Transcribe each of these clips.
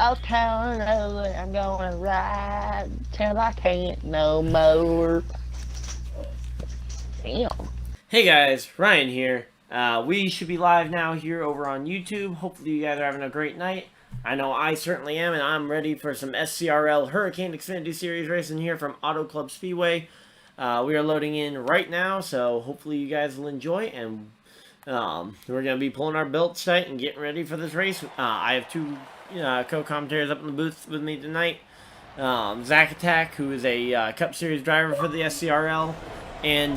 I'll tell her I'm gonna ride till I can't no more. Damn. Hey guys, Ryan here. We should be live now here over on YouTube. Hopefully you guys are having a great night. I know I certainly am, and I'm ready for some SCRL Hurricane Xfinity Series racing here from Auto Club Speedway. We are loading in right now, so hopefully you guys will enjoy, and we're going to be pulling our belts tight and getting ready for this race. I have two co-commentators up in the booth with me tonight. Zach Attack, who is a Cup Series driver for the SCRL, and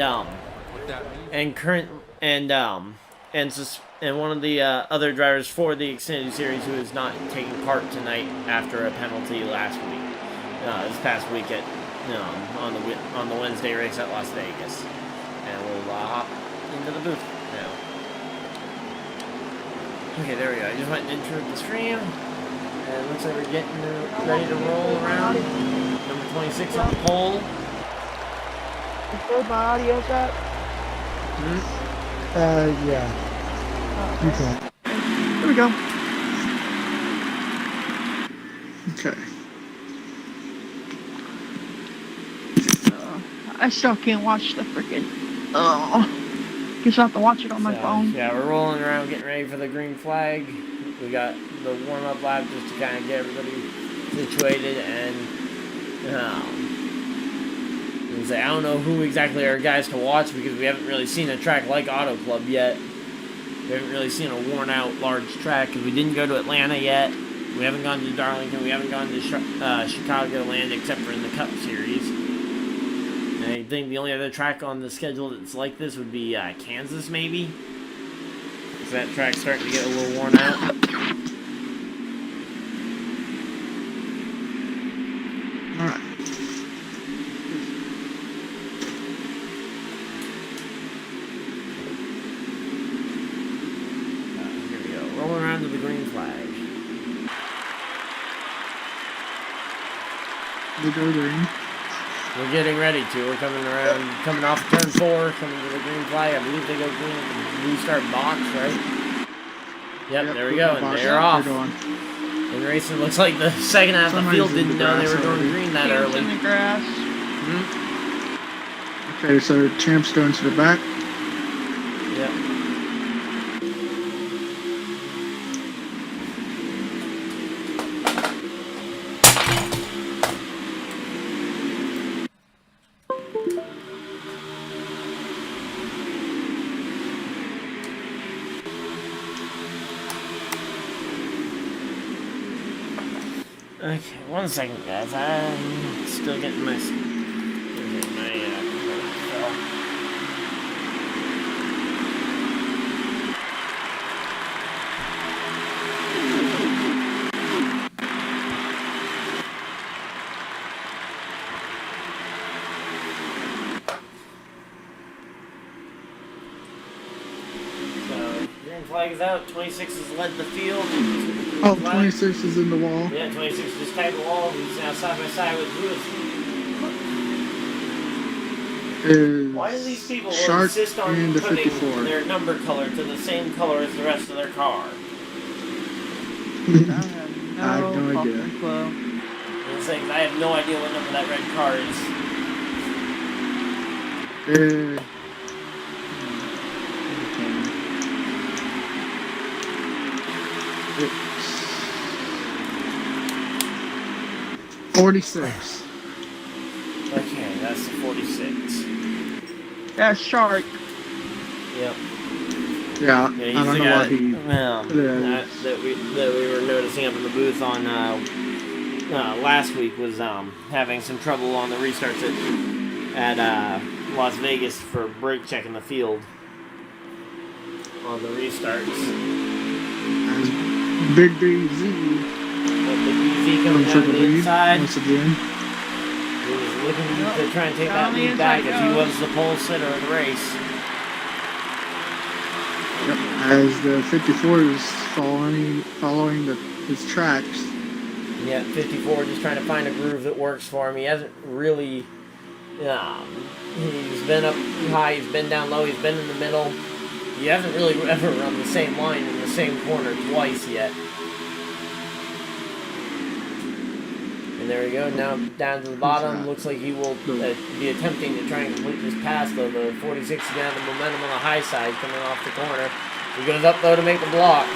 one of the other drivers for the Xfinity Series who is not taking part tonight after a penalty last week, this past week at on the Wednesday race at Las Vegas, and we'll hop into the booth now. Okay, there we go. I just went and entered the stream, and it looks like we're getting ready to roll around. Number 26 on the pole. Is my audio set? Yeah. You can. There we go. Okay. I still can't watch the freaking. Guess I have to watch it on my phone. Yeah, we're rolling around getting ready for the green flag. We got the warm-up lap just to kind of get everybody situated, and I don't know who exactly are guys to watch because we haven't really seen a track like Auto Club yet. We haven't really seen a worn-out large track because we didn't go to Atlanta yet. We haven't gone to Darlington. We haven't gone to Chicagoland except for in the Cup Series. And I think the only other track on the schedule that's like this would be Kansas, maybe. Because that track's starting to get a little worn out. Alright. Here we go. Rolling around to the green flag. We go green. We're getting ready to. We're coming off turn 4, coming to the green flag. I believe they go green at the blue start box, right? Yep, there we go, and they're off. And racing looks like the second half of the field didn't know they were going green that early. In the grass. Okay, so Champ's going to the back. Yep. Okay, 1 second, guys. I'm still getting my green flag is out. 26 has led the field. Oh, 26 is in the wall. Yeah, 26 just tagged the wall. He's now side by side with Lewis. Why do these people insist on putting their number color to the same color as the rest of their car? I have no idea. It's like, I have no idea what number that red car is. 46. Okay, that's the 46. That's Shark. Yep. Yeah, Yeah, I don't know what he... that we were noticing up in the booth on last week was having some trouble on the restarts at Las Vegas for brake checking the field on the restarts. Big BZ. Big BZ coming down the inside. Once again. He was looking to try and take that lead back as he was the pole sitter of the race. Yep, as the 54 is following his tracks. Yeah, 54 just trying to find a groove that works for him. He hasn't really... he's been up high, he's been down low, he's been in the middle. He hasn't really ever run the same line in the same corner twice yet. And there we go. Now down to the bottom. Looks like he will be attempting to try and complete this pass, though. The 46 is going to have the momentum on the high side coming off the corner. He goes up, though, to make the block.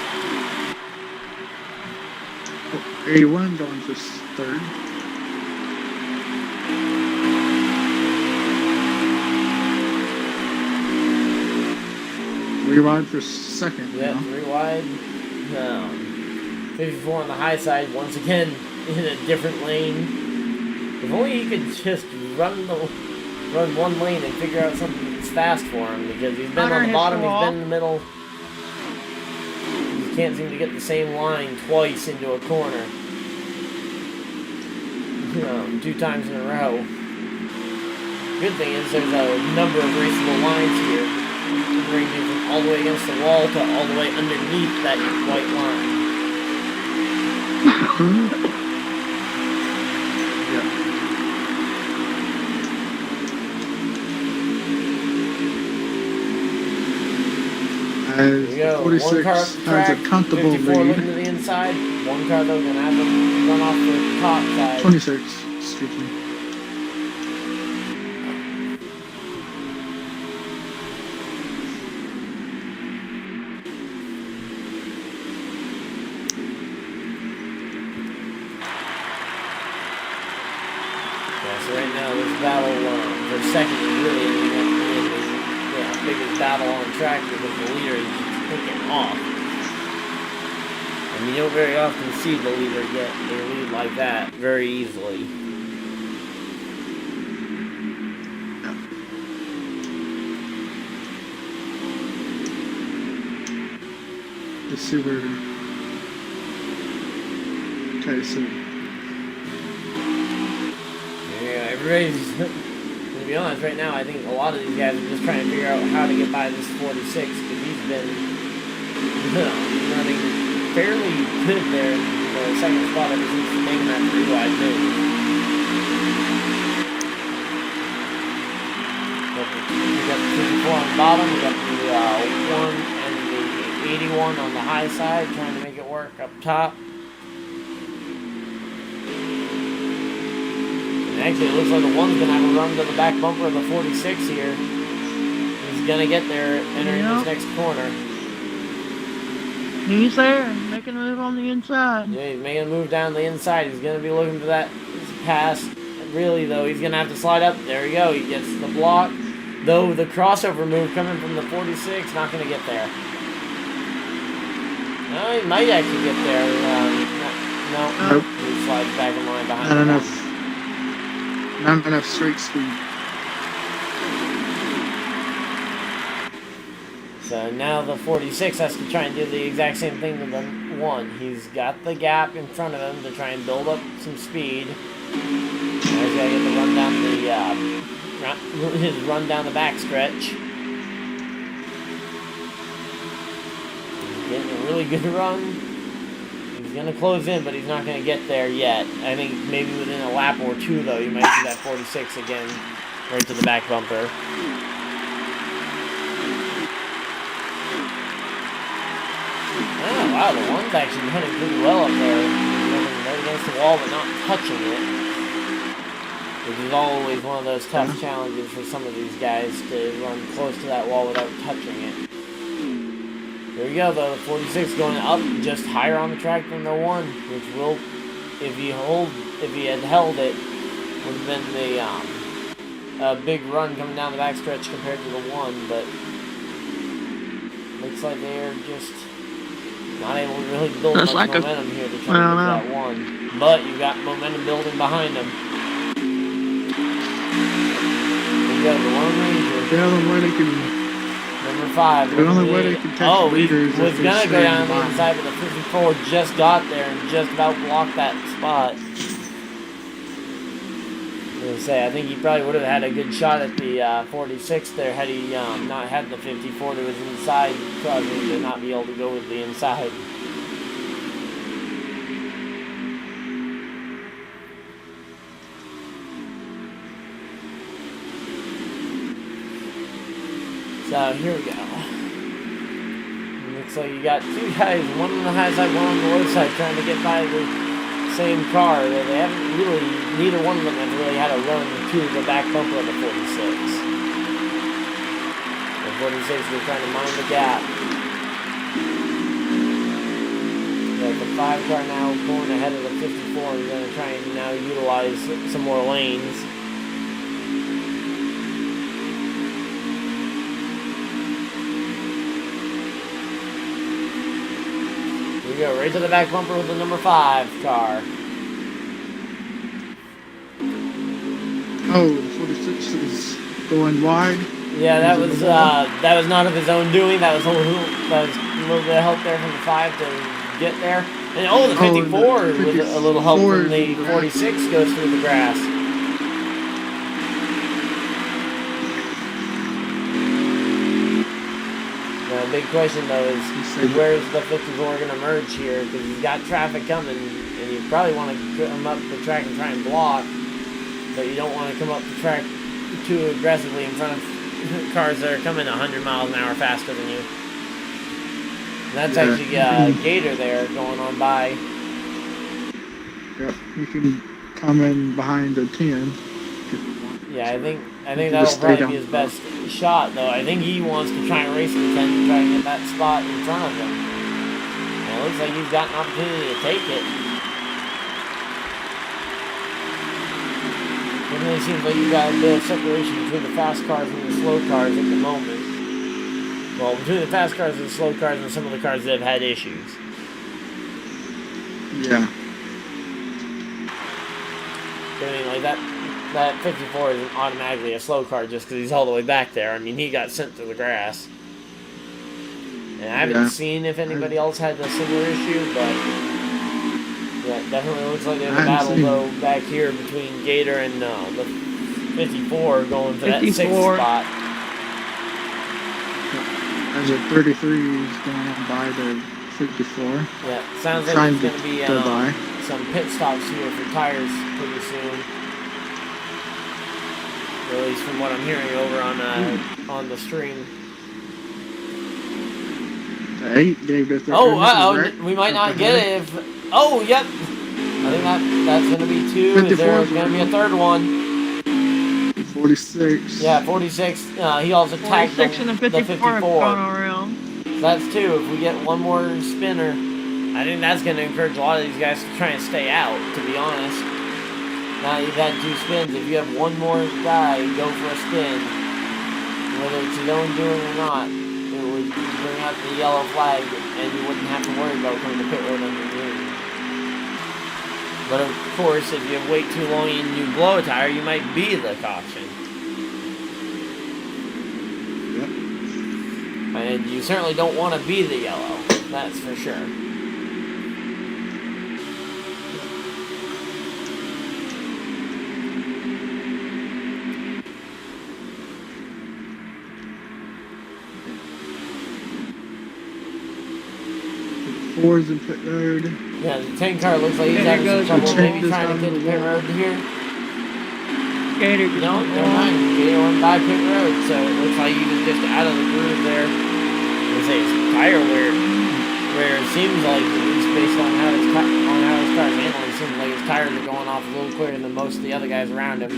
81 going for third. Three wide for second. Yeah, 3 wide. 54 on the high side. Once again, in a different lane. If only he could just run one lane and figure out something that's fast for him, because he's been on the bottom, he's been in the middle. He can't seem to get the same line twice into a corner. 2 times in a row. Good thing is there's a number of raceable lines here, ranging from all the way against the wall to all the way underneath that white line. As 46 has a comfortable 54 lead. looking to the inside. One car though gonna have to run off the top side. 26, excuse me. Yeah, so right now this battle for second is really ending up being the biggest battle on track, because the leader is taking off. And you don't very often see the leader get a lead like that very easily. Let's see where. Okay, so. Yeah, everybody's. To be honest, right now, I think a lot of these guys are just trying to figure out how to get by this 46, because he's been running fairly good there in the second spot ever since making that 3 wide move. We got the 54 on the bottom, we got the 1 and the 81 on the high side, trying to make it work up top. Actually, it looks like the 1's going to have a run to the back bumper of the 46 here. He's going to get there entering this next corner. He's there, making a move on the inside. Yeah, he's making a move down the inside. He's going to be looking for that pass. Really, though, he's going to have to slide up. There we go. He gets the block. Though the crossover move coming from the 46, not going to get there. No, he might actually get there. No. Nope. He slides back in line behind Not him. Not enough straight speed. So now the 46 has to try and do the exact same thing to the 1. He's got the gap in front of him to try and build up some speed. Now he's got to get the run down his run down the back stretch. He's getting a really good run. He's going to close in, but he's not going to get there yet. I think maybe within a lap or 2, though, you might see that 46 again right to the back bumper. Oh, wow, the 1's actually running pretty well up there. He's running right against the wall, but not touching it. Which is always one of those tough challenges for some of these guys, to run close to that wall without touching it. There we go, though. The 46 going up just higher on the track than the 1, which will, if he had held it, would have been the a big run coming down the backstretch compared to the 1. But looks like they are just not able to really build much momentum here to try to get that 1. But you got momentum building behind him. There you go, the Lone Ranger. The only way they can. Number 5. The only way they can catch the he leader is was if they going to go stay down in the the line. inside, but the 54 just got there and just about blocked that spot. I think he probably would have had a good shot at the 46 there had he not had the 54 to his inside, causing him to not be able to go with the inside. So here we go. Looks like you got 2 guys, one on the high side, one on the low side, trying to get by the same car. They haven't really, neither one of them has really had a run to the back bumper of the 46. The 46 is trying to mind the gap. The 5 car now going ahead of the 54 and going to try and now utilize some more lanes. Here we go, right to the back bumper with the number 5 car. Oh, the 46 is going wide. Yeah, that was not of his own doing. That was a little bit of help there from the 5 to get there. And the 54 with a little help from the 46 goes through the grass. The big question though is where's the 54 going to merge here? Because he's got traffic coming, and you probably want to come up the track and try and block, but you don't want to come up the track too aggressively in front of cars that are coming 100 miles an hour faster than you. And that's actually Gator there going on by. Yep, you can come in behind the 10. Yeah, I think that'll probably be his best shot, though. I think he wants to try and race the 10 to try and get that spot in front of him. And it looks like he's got an opportunity to take it. It really seems like you've got a bit of separation between the fast cars and the slow cars at the moment. Well, between the fast cars and the slow cars and some of the cars that have had issues. Yeah. I mean, like that 54 isn't automatically a slow car just because he's all the way back there. I mean, he got sent through the grass. And I haven't seen if anybody else had a similar issue, but yeah, it definitely looks like there's a battle, though, back here between Gator and the 54 going for that 6th spot. As a 33 is going by the 54. Yeah, sounds like there's going to be some pit stops here for tires pretty soon. Or at least from what I'm hearing over on the stream. The 8 gave it. We might not get it if. Oh, yep. I think that's going to be 2. Is there going to be a third one? 46. Yeah, 46. He also tagged the 54. Around. That's 2. If we get one more spinner, I think that's going to encourage a lot of these guys to try and stay out, to be honest. Now you've had 2 spins. If you have one more guy go for a spin, whether it's his own doing or not, it would bring out the yellow flag, and you wouldn't have to worry about coming to pit road underneath. But of course, if you wait too long and you blow a tire, you might be the caution. Yep. And you certainly don't want to be the yellow, that's for sure. Fours in pit road. Yeah, the 10 car looks like he's having some trouble maybe trying to get to pit road here. Gator. No, never mind. Gator went by pit road, so it looks like he was just out of the groove there. I say his tire wear it seems like, at least based on how his car's handling, it seems like his tires are going off a little quicker than most of the other guys around him.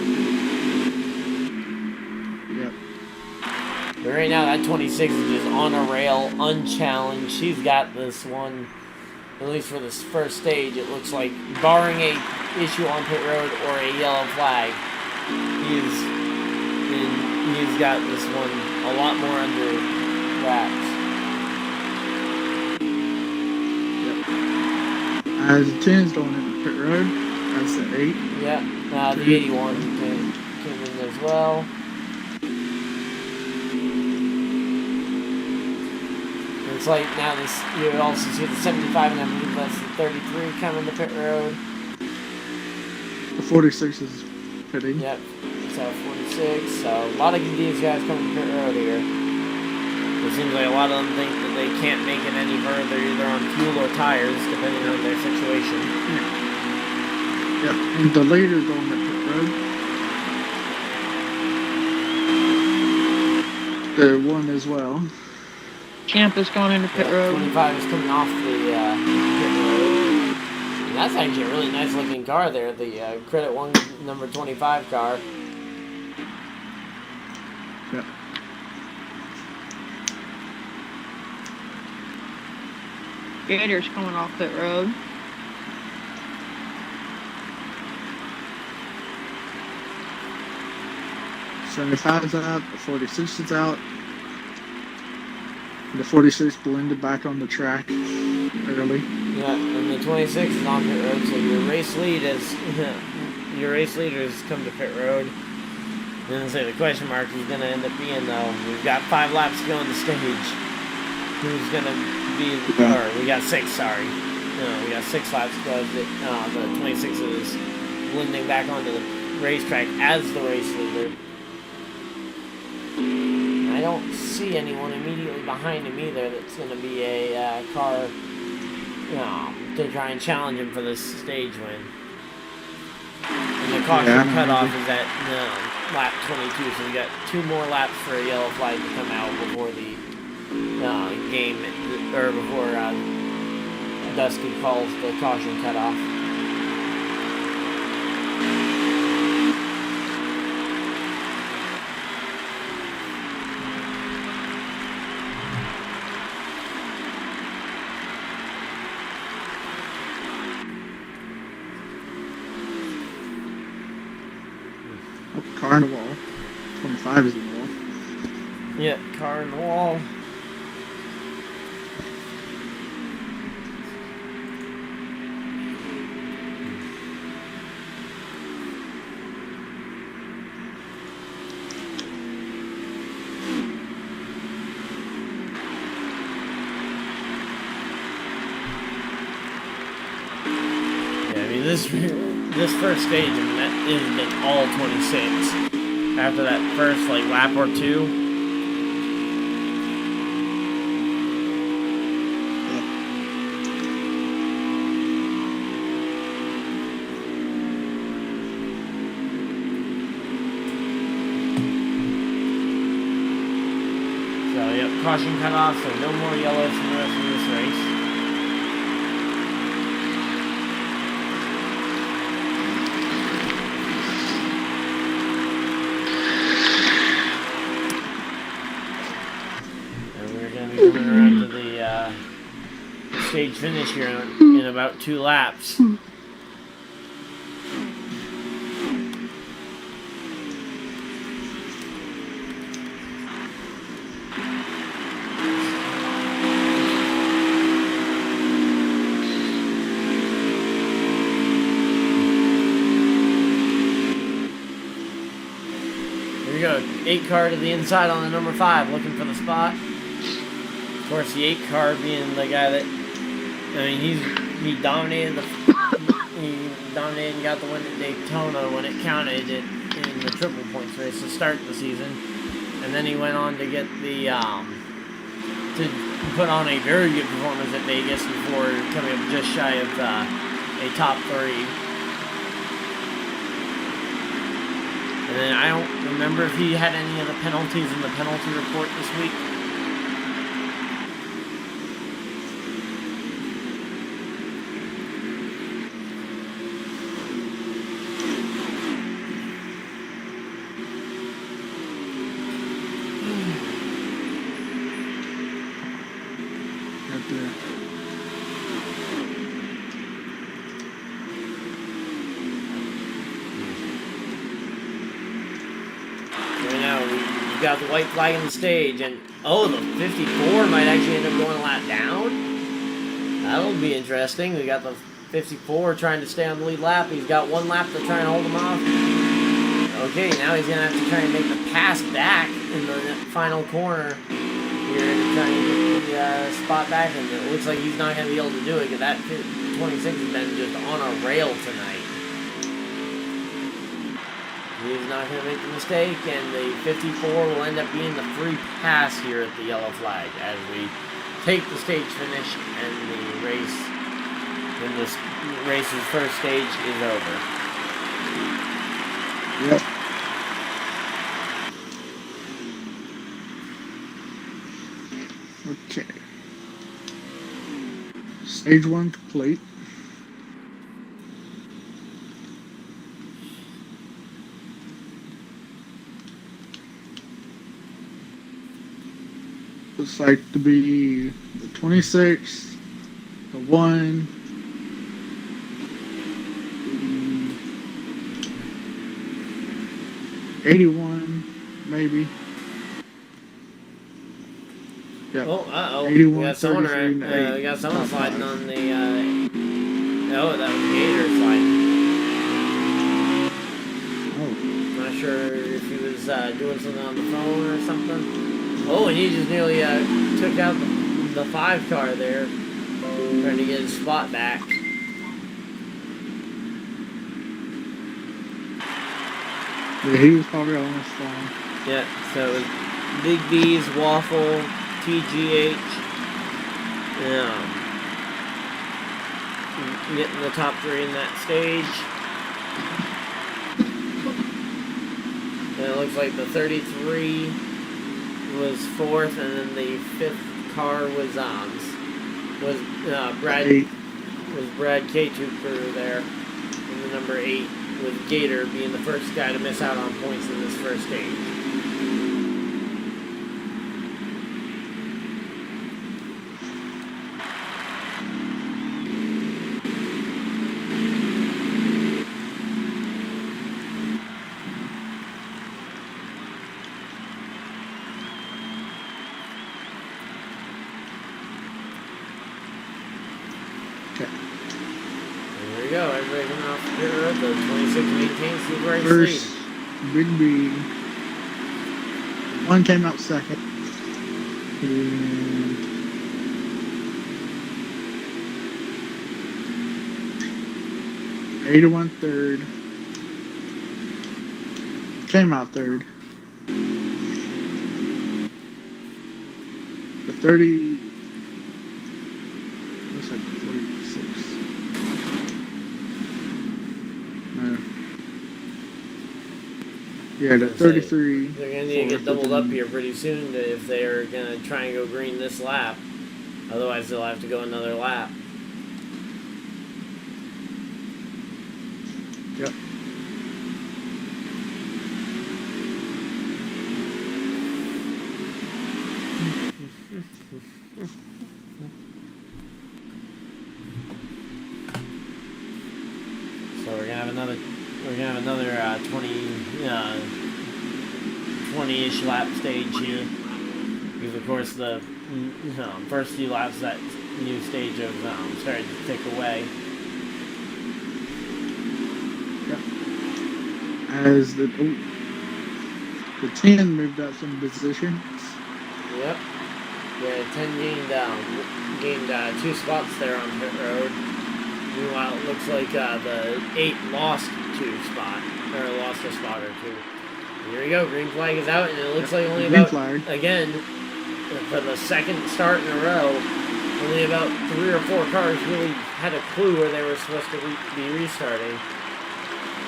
Yep. But right now, that 26 is just on a rail, unchallenged. She's got this one, at least for this first stage, it looks like, barring a issue on pit road or a yellow flag, he's got this one a lot more under wraps. Yep. As the 10's going into pit road, that's the 8. Yeah, the 81 came in as well. It's like now you also see the 75 and I believe that's the 33 coming to pit road. The 46 is pitting. Yep, so 46. So a lot of these guys coming to pit road here. It seems like a lot of them think that they can't make it any further either on fuel or tires, depending on their situation. Yep, and the leader going to pit road. The 1 as well. Champ is going into pit road. 25 is coming off the pit road. And That's actually a really nice looking car there, the Credit One number 25 car. Yep. Gator's coming off pit road. '75's out. The '46 is out. The '46 blended back on the track early. Yeah, and the 26 is on pit road, so your race lead is your race leader has come to pit road. And then say the question mark is going to end up being though. We've got 5 laps to go on the stage. Who's going to be? Or we got 6. Sorry, no, we got 6 laps to go. The 26 is blending back onto the racetrack as the race leader. I don't see anyone immediately behind him either that's going to be a car to try and challenge him for this stage win. And the caution cutoff is at lap 22, so we got 2 more laps for a yellow flag to come out before the game, or before Dusty calls the caution cutoff. Car in the wall. 25 is in the wall. Yeah, car in the wall. Yeah, I mean this first stage, I mean, that has been all 26. After that first lap or two. So yep, caution cut off, so no more yellows for the rest of this race. Coming around to the stage finish here in about 2 laps. Here we go, 8 car to the inside on the number 5, looking for the spot. Of course, the 8 car being the guy that, I mean, he dominated and got the win at Daytona when it counted it in the triple points race to start the season, and then he went on to get the to put on a very good performance at Vegas before coming up just shy of a top 3. And then I don't remember if he had any of the penalties in the penalty report this week. Got the white flag on the stage, and the 54 might actually end up going a lap down. That'll be interesting. We got the 54 trying to stay on the lead lap. He's got 1 lap to try and hold him off. Okay, now he's gonna have to try and make the pass back in the final corner here to try and get the spot back, and it looks like he's not gonna be able to do it because that 26 has been just on a rail tonight. He's not going to make the mistake, and the 54 will end up being the free pass here at the yellow flag as we take the stage finish and the race, when this race's first stage is over. Yep. Okay. Stage 1 complete. looks like to be the 26, the 1, the 81, maybe. Yep. Oh, uh-oh. 81, We got someone, 33, and 8. we got someone Top sliding 5. on the, oh, that was Gator sliding. Oh. Not sure if he was doing something on the phone or something. Oh, and he just nearly took out the 5 car there, trying to get his spot back. Yeah, he was probably almost flying. Yeah, so it was Big B's, Waffle, TGH, getting the top 3 in that stage. And it looks like the 33 was 4th, and then the 5th car was Brad K2 there, and the number 8 with Gator being the first guy to miss out on points in this first stage. There we go, everybody coming off the pit road. The 26 maintains the race First, lead. Big B. 1 came out second. And 81 third. Came out third. The 30. Looks like 46. No. Yeah, the 33. They're going to need to get doubled up here pretty soon if they're going to try and go green this lap. Otherwise, they'll have to go another lap. Yep. So we're gonna have another 20-ish lap stage here, because of course the first few laps that new stage of started to tick away. Yep. As the 10 moved up some positions. Yep. Yeah, 10 gained 2 spots there on pit road. Meanwhile, it looks like the 8 lost a spot or 2. Here we go, green flag is out, and it looks like only Green about, flag. again, for the second start in a row, only about 3 or 4 cars really had a clue where they were supposed to be restarting.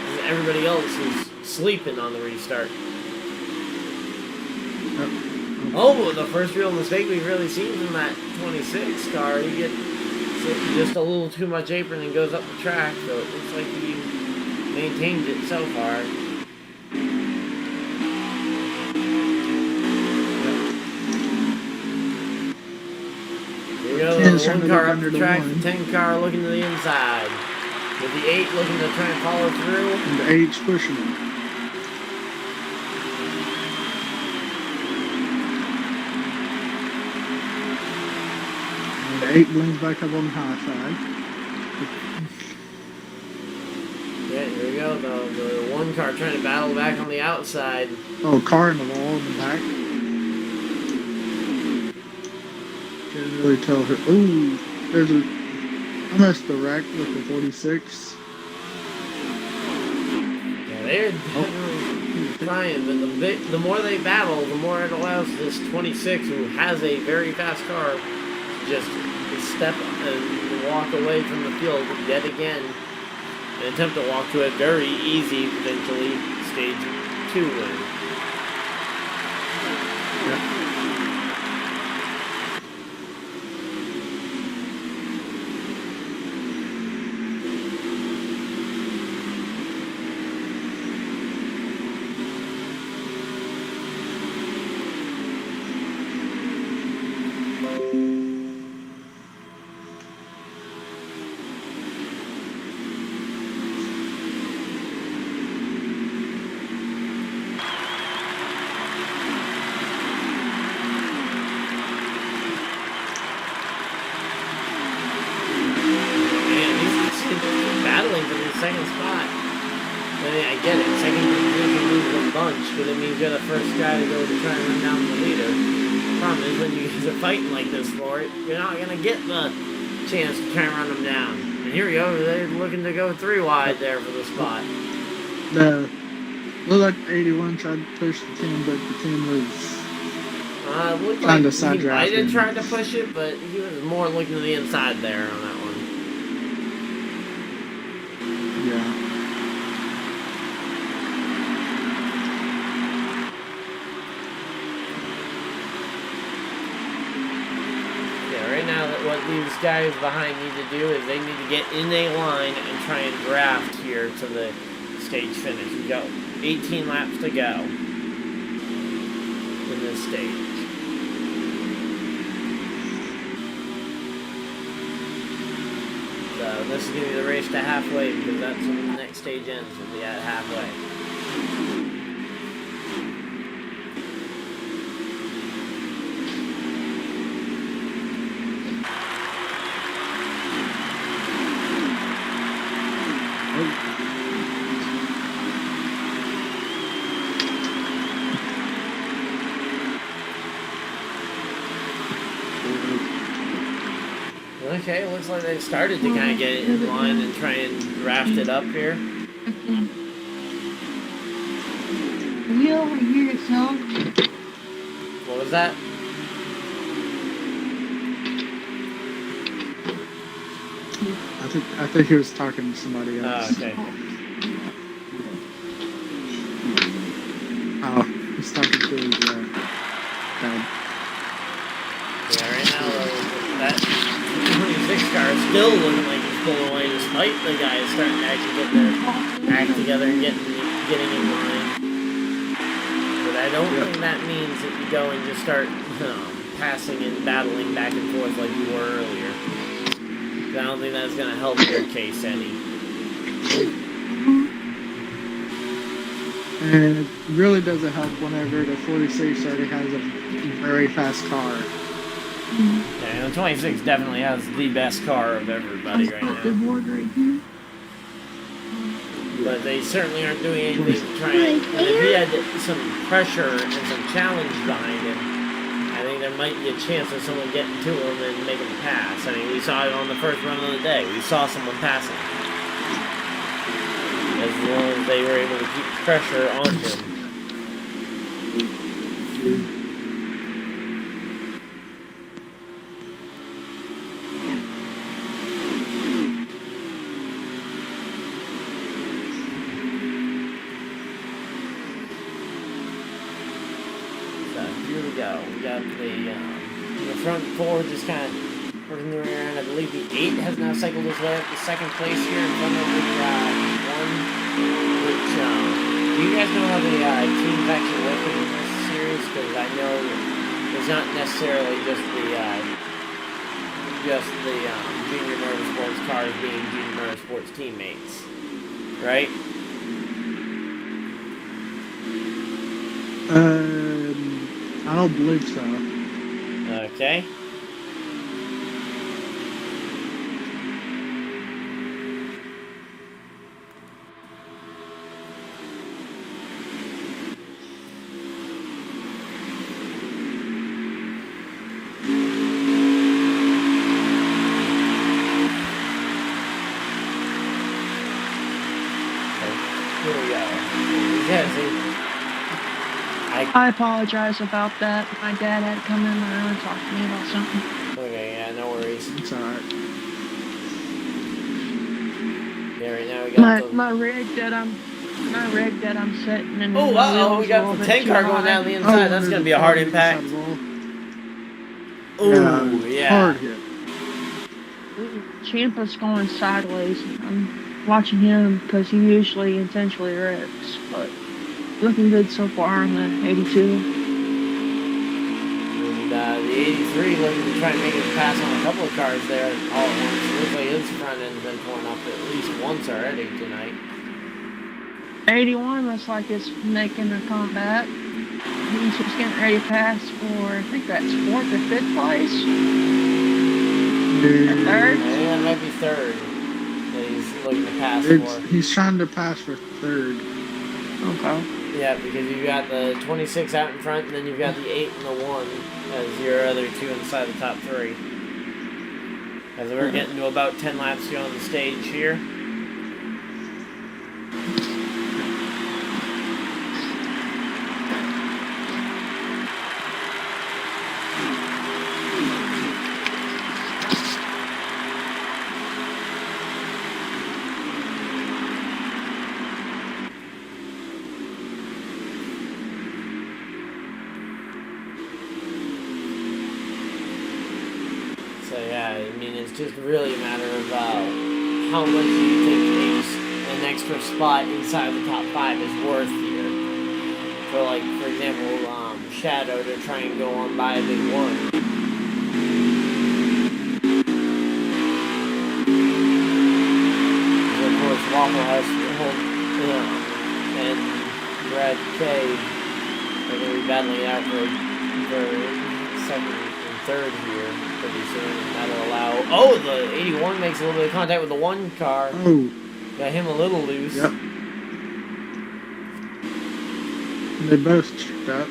And everybody else is sleeping on the restart. Oh, the first real mistake we've really seen from that 26 car. He gets just a little too much apron and goes up the track, so it looks like he maintained it so far. Here we go, the 1 car up the track, the 10 car looking to the inside. With the 8 looking to try and follow through. And the 8's pushing him. And the 8 blings back up on the high side. Yeah, here we go. The 1 car trying to battle back on the outside. Oh, car in the wall in the back. Can't really tell her. Ooh, there's a. I missed the wreck with the 46. Yeah, they're definitely trying, but the more they battle, the more it allows this 26, who has a very fast car, to just step and walk away from the field yet again and attempt to walk to a very easy, eventually, stage 2 win. the spot. I mean, I get it. Second position moves a bunch, but it means you're the first guy to go to try and run down the leader. The problem is when you guys are fighting like this for it, you're not going to get the chance to try and run them down. And here we go. They're looking to go 3 wide there for the spot. The looked like 81 tried to push the 10, but the 10 was Looked Kinda like side he might have drafting. tried to push it, but he was more looking to the inside there on that one. yeah. Yeah, right now what these guys behind need to do is they need to get in a line and try and draft here to the stage finish. We got 18 laps to go in this stage. So this is going to be the race to halfway because that's when the next stage ends. We'll be at halfway. Okay, looks like they've started to kind of get it in line and try and draft it up here. Are we over here to sell? What was that? I think he was talking to somebody Oh, else. okay. Oh, he's talking to his dad. Yeah, right now, that 26 car is still looking like he's pulling away despite the guys starting to actually get their act together and getting in line. But I don't think that means that you go and just start passing and battling back and forth like you were earlier. I don't think that's going to help your case any. And it really doesn't help whenever the 46 already has a very fast car. Yeah, the 26 definitely has the best car of everybody right The now. board right here. But they certainly aren't doing anything to try and if he had some pressure and some challenge behind him, I think there might be a chance of someone getting to him and making a pass. I mean, we saw it on the first run of the day. We saw someone passing. As long as they were able to keep pressure on him. Here we go. We got the front four just kind of working their way around. I believe the 8 has now cycled his way up to second place here in front of the 1. Which, do you guys know how the teams actually work in this series? Because I know it's not necessarily just the Junior Motorsports cars being Junior Motorsports teammates, right? I don't believe so. Okay. Here we go. Yeah, see. I apologize about that. My dad had to come in there and talk to me about something. Okay, yeah, no worries. It's alright. Yeah, right now we got My rig that I'm sitting in. Oh, wow, we got the 10 car going down the inside. That's going to be a hard impact. Oh, yeah. Hard hit. Champa's going sideways. I'm watching him because he usually intentionally wrecks, but looking good so far on the 82. And the 83 looking to try and make it pass on a couple of cars there all at once. It looks like his front end's been torn up at least once already tonight. 81 looks like it's making a comeback. He's just getting ready to pass for, I think that's 4th or 5th place. Or 3rd. I think that might be 3rd. Yeah, that he's looking to pass He's trying to pass for third. Okay. Yeah, because you've got the 26 out in front, and then you've got the 8 and the 1 as your other two inside the top three. As we're getting to about 10 laps to go on the stage here. So yeah, I mean, it's just really a matter of how much do you think an extra spot inside the top 5 is worth here. For example, Shadow to try and go on by a big one. And of course, Waffle has to hold, and Brad K are going to be battling it out for second and third here pretty soon. And that'll allow. Oh, the 81 makes a little bit of contact with the 1 car. Oh. Got him a little loose. Yep. They both tripped up.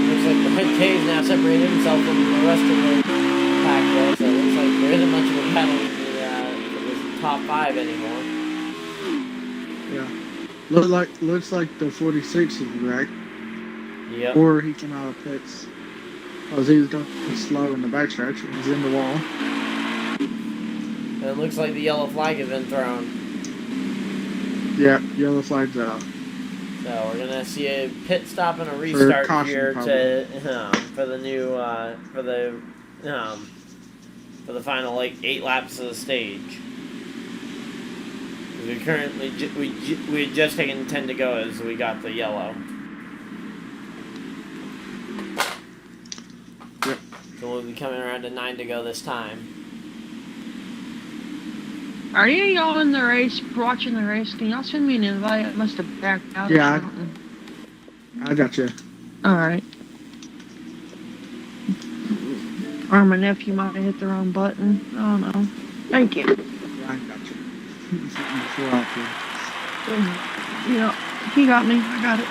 Looks like the Red K's now separated himself from the rest of the pack there, so it looks like there isn't much of a battle in the top 5 anymore. Yeah. Looks like the 46 is wrecked. Yep. Or he came out of pits. Because he was going slow in the backstretch. He's in the wall. And it looks like the yellow flag has been thrown. Yeah, yellow flag's out. So we're gonna see a pit stop and a restart here for the new for the final like 8 laps of the stage. We currently we had just taken 10 to go as we got the yellow. Yep. So we'll be coming around to 9 to go this time. Are any of y'all in the race, watching the race? Can y'all send me an invite? I must have backed out Yeah, or something. I got you. Alright. Or my nephew might have hit the wrong button. I don't know. Thank you. Yeah, I got you. Before I can. Yeah, he got me. I got it.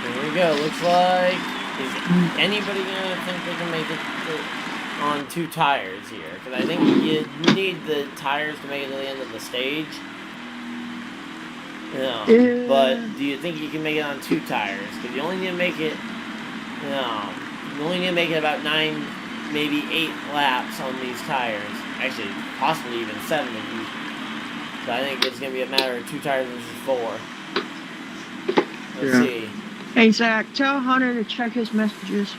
There we go. Looks like is anybody gonna think they can make it on 2 tires here? Because I think you need the tires to make it to the end of the stage. Yeah. But do you think you can make it on 2 tires? Because you only need to make it. You only need to make it about 9, maybe 8 laps on these tires. Actually, possibly even 7 if you. So I think it's gonna be a matter of 2 tires versus 4. Let's see. Hey Zach, tell Hunter to check his messages.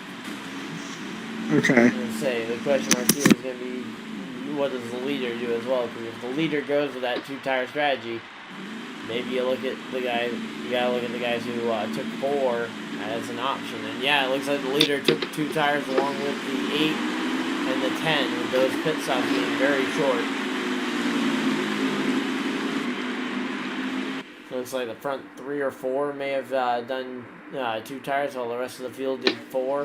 Okay. Let's say the question mark here is gonna be, what does the leader do as well? Because if the leader goes with that 2-tire strategy, maybe you look at the guy. You gotta look at the guys who took 4 as an option. And yeah, it looks like the leader took 2 tires along with the 8 and the 10, with those pit stops being very short. Looks like the front 3 or 4 may have done 2 tires, while the rest of the field did 4.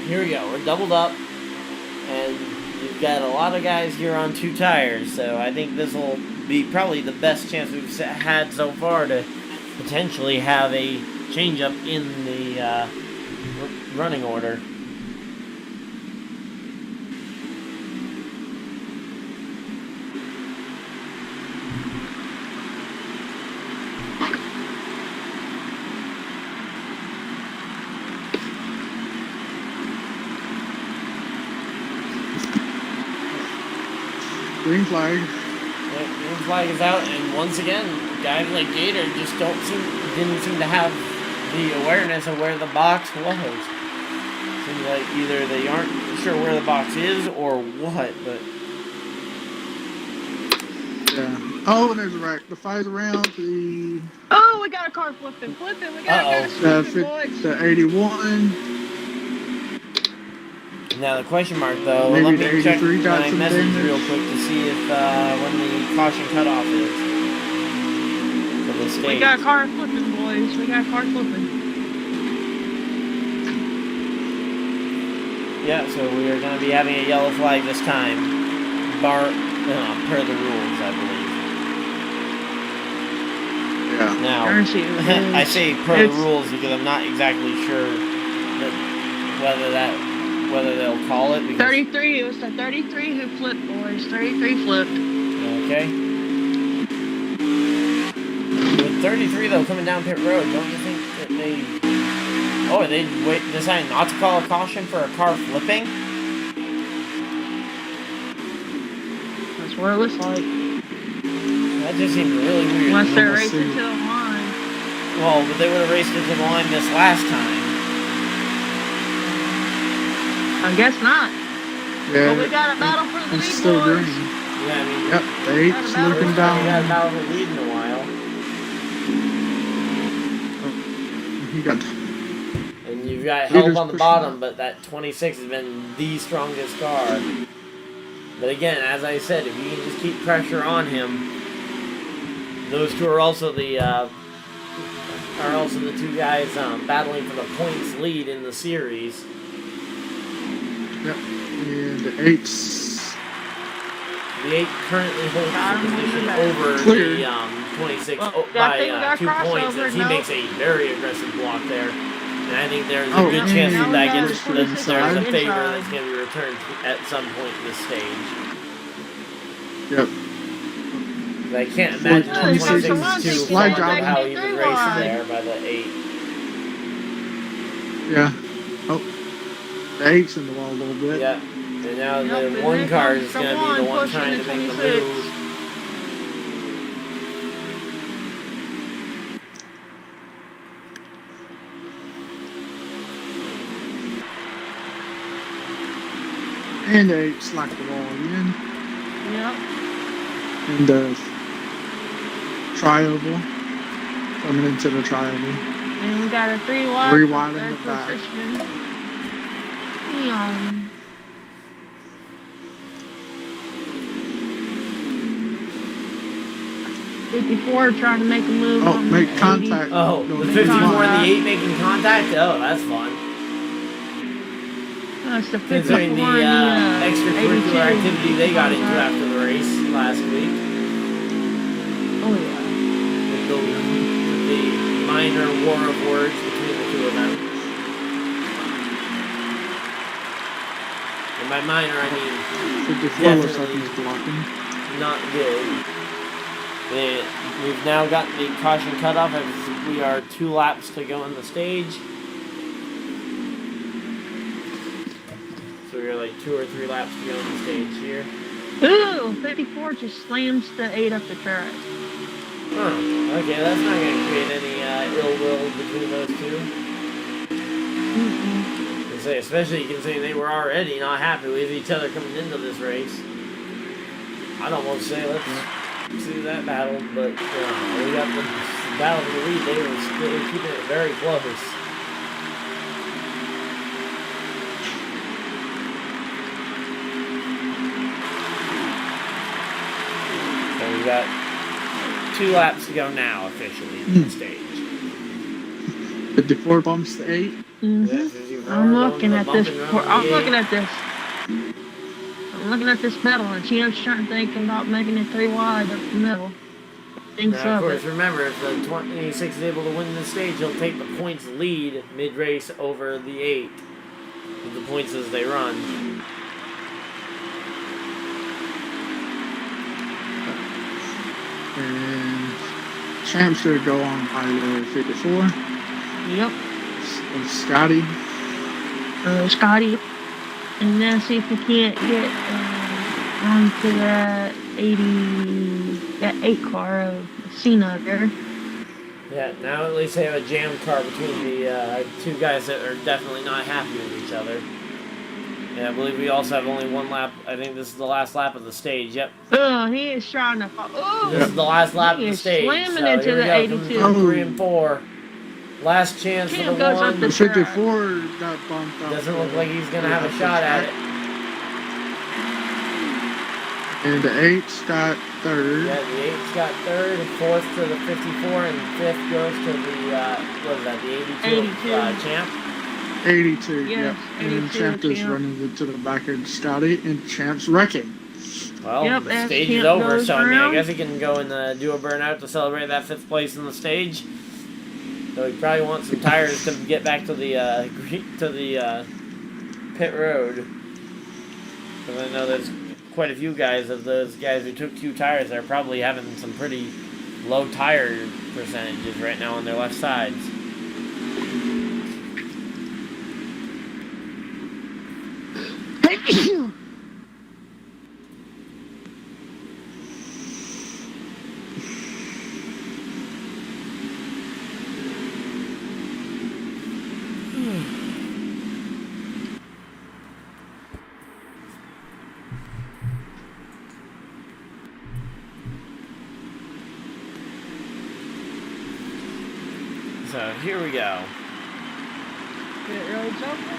Here we go, we're doubled up, and you've got a lot of guys here on 2 tires, so I think this will be probably the best chance we've had so far to potentially have a change-up in the running order. Green flag. Yep, green flag is out, and once again, guys like Gator just didn't seem to have the awareness of where the box was. Seems like either they aren't sure where the box is or what, but Yeah. Oh, and there's a wreck. The fire's around the Oh, we got a car flipping. We got a flipping, boys. the 81. now the question mark though. Maybe Let the me check 83 got my some message damage. real quick to see if when the caution cutoff is for the stage. We got a car flipping, boys. We got a car flipping. Yeah, so we are going to be having a yellow flag this time, per the rules, I believe. Yeah. Now, Currency I say per the it's- rules because I'm not exactly sure whether they'll call it. Because, 33. It was the 33 who flipped, boys. 33 flipped. okay. With 33 though coming down pit road, don't you think that they? Oh, they decided not to call a caution for a car flipping? That's what it looks like. That just seemed really weird. Unless they're Let's racing see. to the line. Well, but they would have raced it to the line this last time. I guess not. Yeah. But we got a battle for the It's lead, still boys. green. Yeah, I mean, Yep. The 8's Got a looking battle. we haven't down. battled the lead in a while. He got. And you've got Leader's help on the pushing bottom, up. but that 26 has been the strongest car. But again, as I said, if you can just keep pressure on him, those two are also the two guys battling for the points lead in the series. Yep. And the 8's. The 8 currently holds Got the him position over over Cleared. the 26 Well, I by think we got 2 crossover, points, as he no. makes a very aggressive block there. And I think there's a Oh, good and chance now that we that got gets the that 26 there's a inside. favor that's going to be returned at some point in this stage. Yep. I can't imagine that 26 26 is too slide fond of job. how he was raced there by the 8. Yeah. Oh. The 8's in the wall a little bit. Yeah. And now Yep, the and 1 there car comes is the going to be the one one pushing trying the to make the 26. move. And the 8's like the wall again. Yep. And the tri-oval. Coming into the tri-oval. And we got a 3 wide. 3 wide in third the back. position. 54 trying to make a move. Oh, on make the contact. Oh, No, the make 54 and contact. the 8 making contact? Oh, that's fun. 80. That's the 54 Considering the and the extracurricular 82. activity they got into after the race last week. Oh yeah. With the minor war of words between the two of them. And by minor, I mean 54 looks like definitely he's blocking. not good. We've now got the caution cutoff as we are 2 laps to go in the stage. So we're like 2 or 3 laps to go in the stage here. Ooh, 54 just slams the 8 up the track. Huh. Okay, that's not going to create any ill will between those two. Mm-mm. I say, especially considering they were already not happy with each other coming into this race. I'd almost say let's see that battle, but we got the battle for the lead. They were keeping it very close. So we got 2 laps to go now officially in the stage. 54 bumps the 8. Mm-hmm. I'm looking at this. I'm looking at this. I'm looking at this battle, and Chino's trying to think about making it 3 wide up the middle. Thinks Now, of of course, it. remember, if the 26 is able to win the stage, he'll take the points lead mid-race over the 8. With the points as they run. And Champ's gonna go on by the 54. Yep. And Scotty. Scotty. And then see if we can't get onto that 8 car of Cena there. Yeah, now at least they have a jam car between the two guys that are definitely not happy with each other. Yeah, I believe we also have only one lap. I think this is the last lap of the stage. Yep. Oh, he is trying to fall. Oh, This is the last lap of he the is stage. slamming So into here we the go. 82. Coming from 3 and 4. Last chance for the Champ goes up one. the The 54 got bumped out. Doesn't look like he's going to have a shot at it. And the 8's got third. Yeah, the 8's got third, 4th to the 54, and 5th goes to the, what is that, the 82, 82. Champ? 82, Yes, yep. And 82, Champ is Champ. running into the back of Scotty, and Champ's wrecking. Well, Yep, the as stage is Champ over, goes so I mean, I around. guess he can go and do a burnout to celebrate that 5th place in the stage. So he probably wants some tires to get back to the pit road. Because I know there's quite a few guys of those guys who took 2 tires that are probably having some pretty low tire percentages right now on their left sides. So here we go. Pit road's open.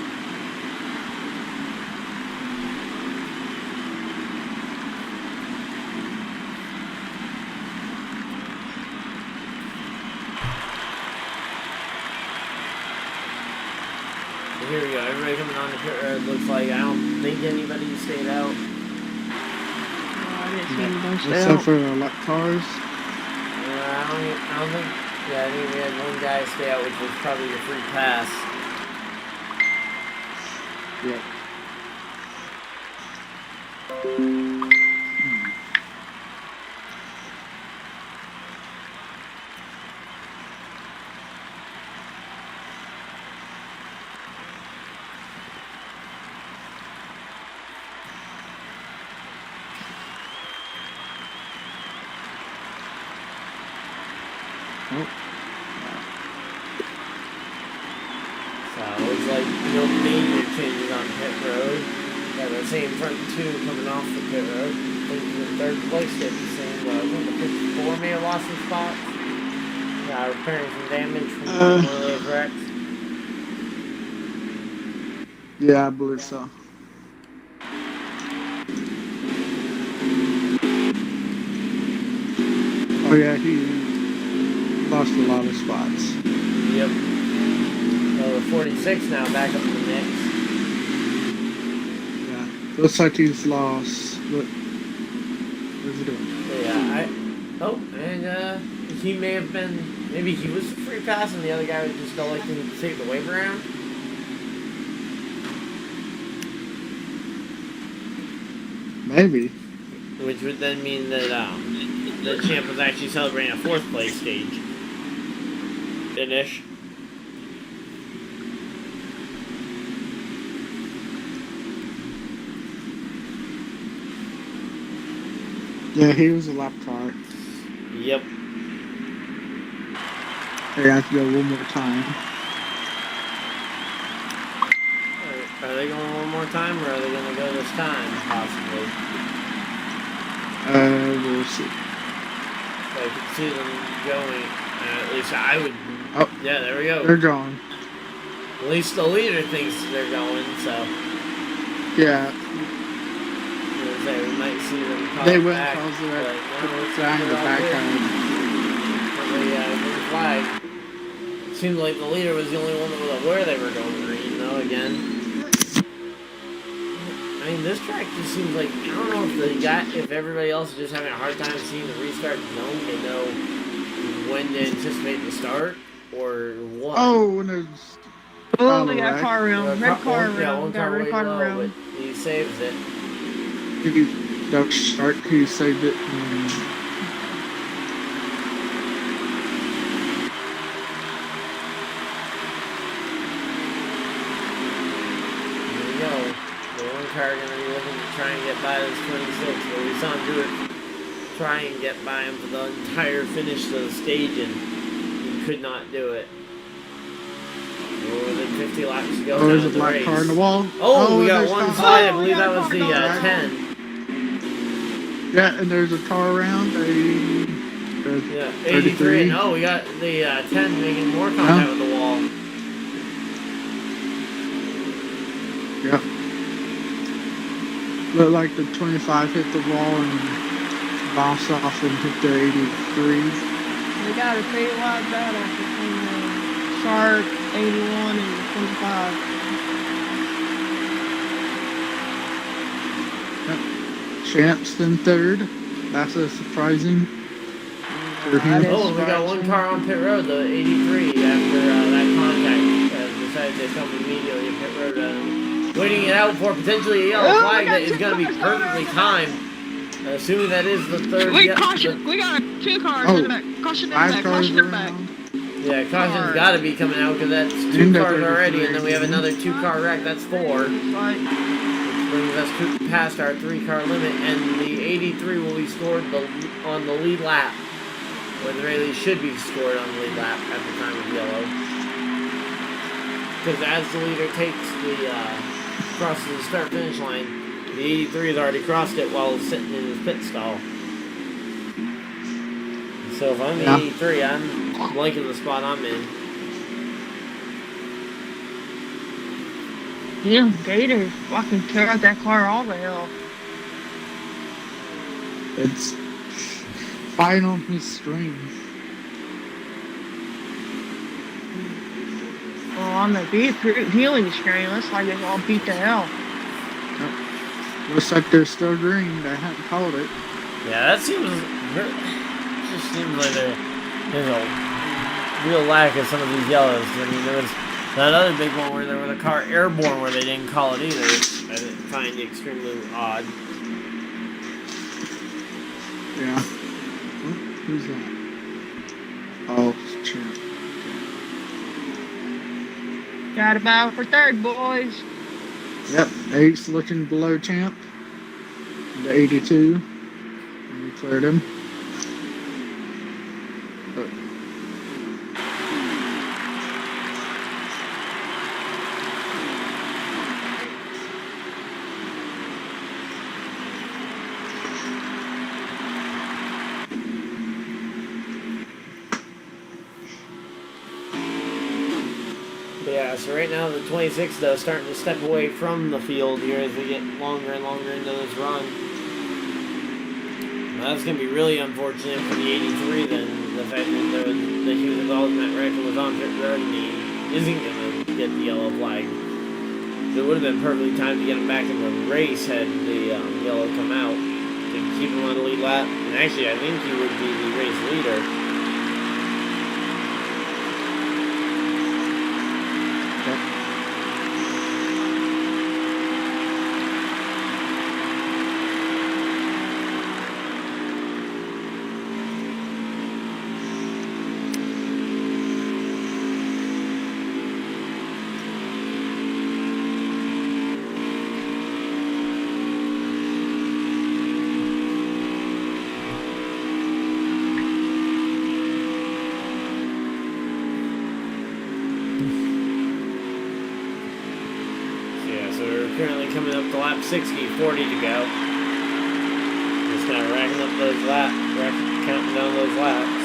So here we go. Everybody coming on the pit road. Looks like I don't think anybody stayed out. Oh, I didn't see anybody stay Except out. for the lap cars. I don't think. Yeah, I think we had one guy stay out, which was probably the free pass. Yep. So it looks like no major changes on pit road. Got the same front 2 coming off the pit road. I think in 3rd place stayed the same. I think the 54 may have lost some spots. Repairing some damage from one of those wrecks. Yeah, I believe so. Oh yeah, he lost a lot of spots. Yep. So the 46 now back up in the mix. Yeah. Looks like he's lost. What is he doing? And he may have been, maybe he was free pass and the other guy was just electing to take the wave around. Maybe. Which would then mean that the champ was actually celebrating a 4th place stage. Finish. Yeah, he was a lap car. Yep. They have to go one more time. Are they going one more time, or are they going to go this time, possibly? We'll see. So I could see them going. At least I would. Oh. Yeah, there we go. They're gone. At least the leader thinks they're going, so. Yeah. We might see them call They it went back, because but they're no, it's trying to all back good. out. Green flag. Seemed like the leader was the only one that was aware they were going green, though, again. I mean, this track just seems like, I don't know if everybody else is just having a hard time seeing the restart zone to know when to anticipate the start, or what. Oh, when there's... Oh, we got a right. car around. Red car Yeah, around. one Got a car red way car low, around. but he saves it. He don't start, he saved it. And car going to be looking to try and get by this 26, but we saw him do it, try and get by him for the entire finish of the stage, and he could not do it. We're within 50 laps to go. Oh, there's a the black race. car in the wall. Oh, we got there's one cars. side. I Oh, believe we got that a was car the going on. 10. Yeah, and there's a car around. Yeah, 83. No, we got the 10 making more contact with the wall. Yep. Looked like the 25 hit the wall and bounced off and hit the 83. We got a pretty wide battle between the Shark 81 and the 25. Yep. Champs in third. That's a surprising for him. Oh, we got one car on pit road, the 83, after that contact. Decided to come immediately to pit road. Waiting it out for potentially a yellow flag that is going to be perfectly timed. Assuming that is the third. Wait, caution! We got 2 cars in the back. Caution in the back. Caution in the back. Yeah, caution's got to be coming out because that's 2 cars already, and then we have another 2-car wreck. That's 4. Right. Brings us past our 3-car limit, and the 83 will be scored on the lead lap, where the Rayleigh should be scored on the lead lap at the time of yellow. Because as the leader takes crosses the start-finish line, the 83 has already crossed it while sitting in his pit stall. So if I'm the 83, I'm liking the spot I'm in. Yeah, Gators fucking tear out that car all the hell. It's fine on his string. Well, on the healing screen, looks like it's all beat to hell. Yep. Looks like they're still green. They haven't called it. Yeah, that seems. Just seems like there's a real lack of some of these yellows. I mean, there was that other big one where there was a car airborne where they didn't call it either. I didn't find it extremely odd. Yeah. Who's that? Oh, it's Champ. Got a battle for third, boys. Yep, 8's looking below Champ. The 82. We cleared him. Yeah, so right now the 26 though is starting to step away from the field here as we get longer and longer into this run. Well, that's going to be really unfortunate for the 83 then, the fact that he was involved in that wreck and was on pit road and he isn't going to get the yellow flag. So it would have been perfectly timed to get him back in the race had the yellow come out to keep him on the lead lap. And actually I think he would be the race leader. Currently coming up to lap 60, 40 to go. Just kind of racking up those laps, counting down those laps.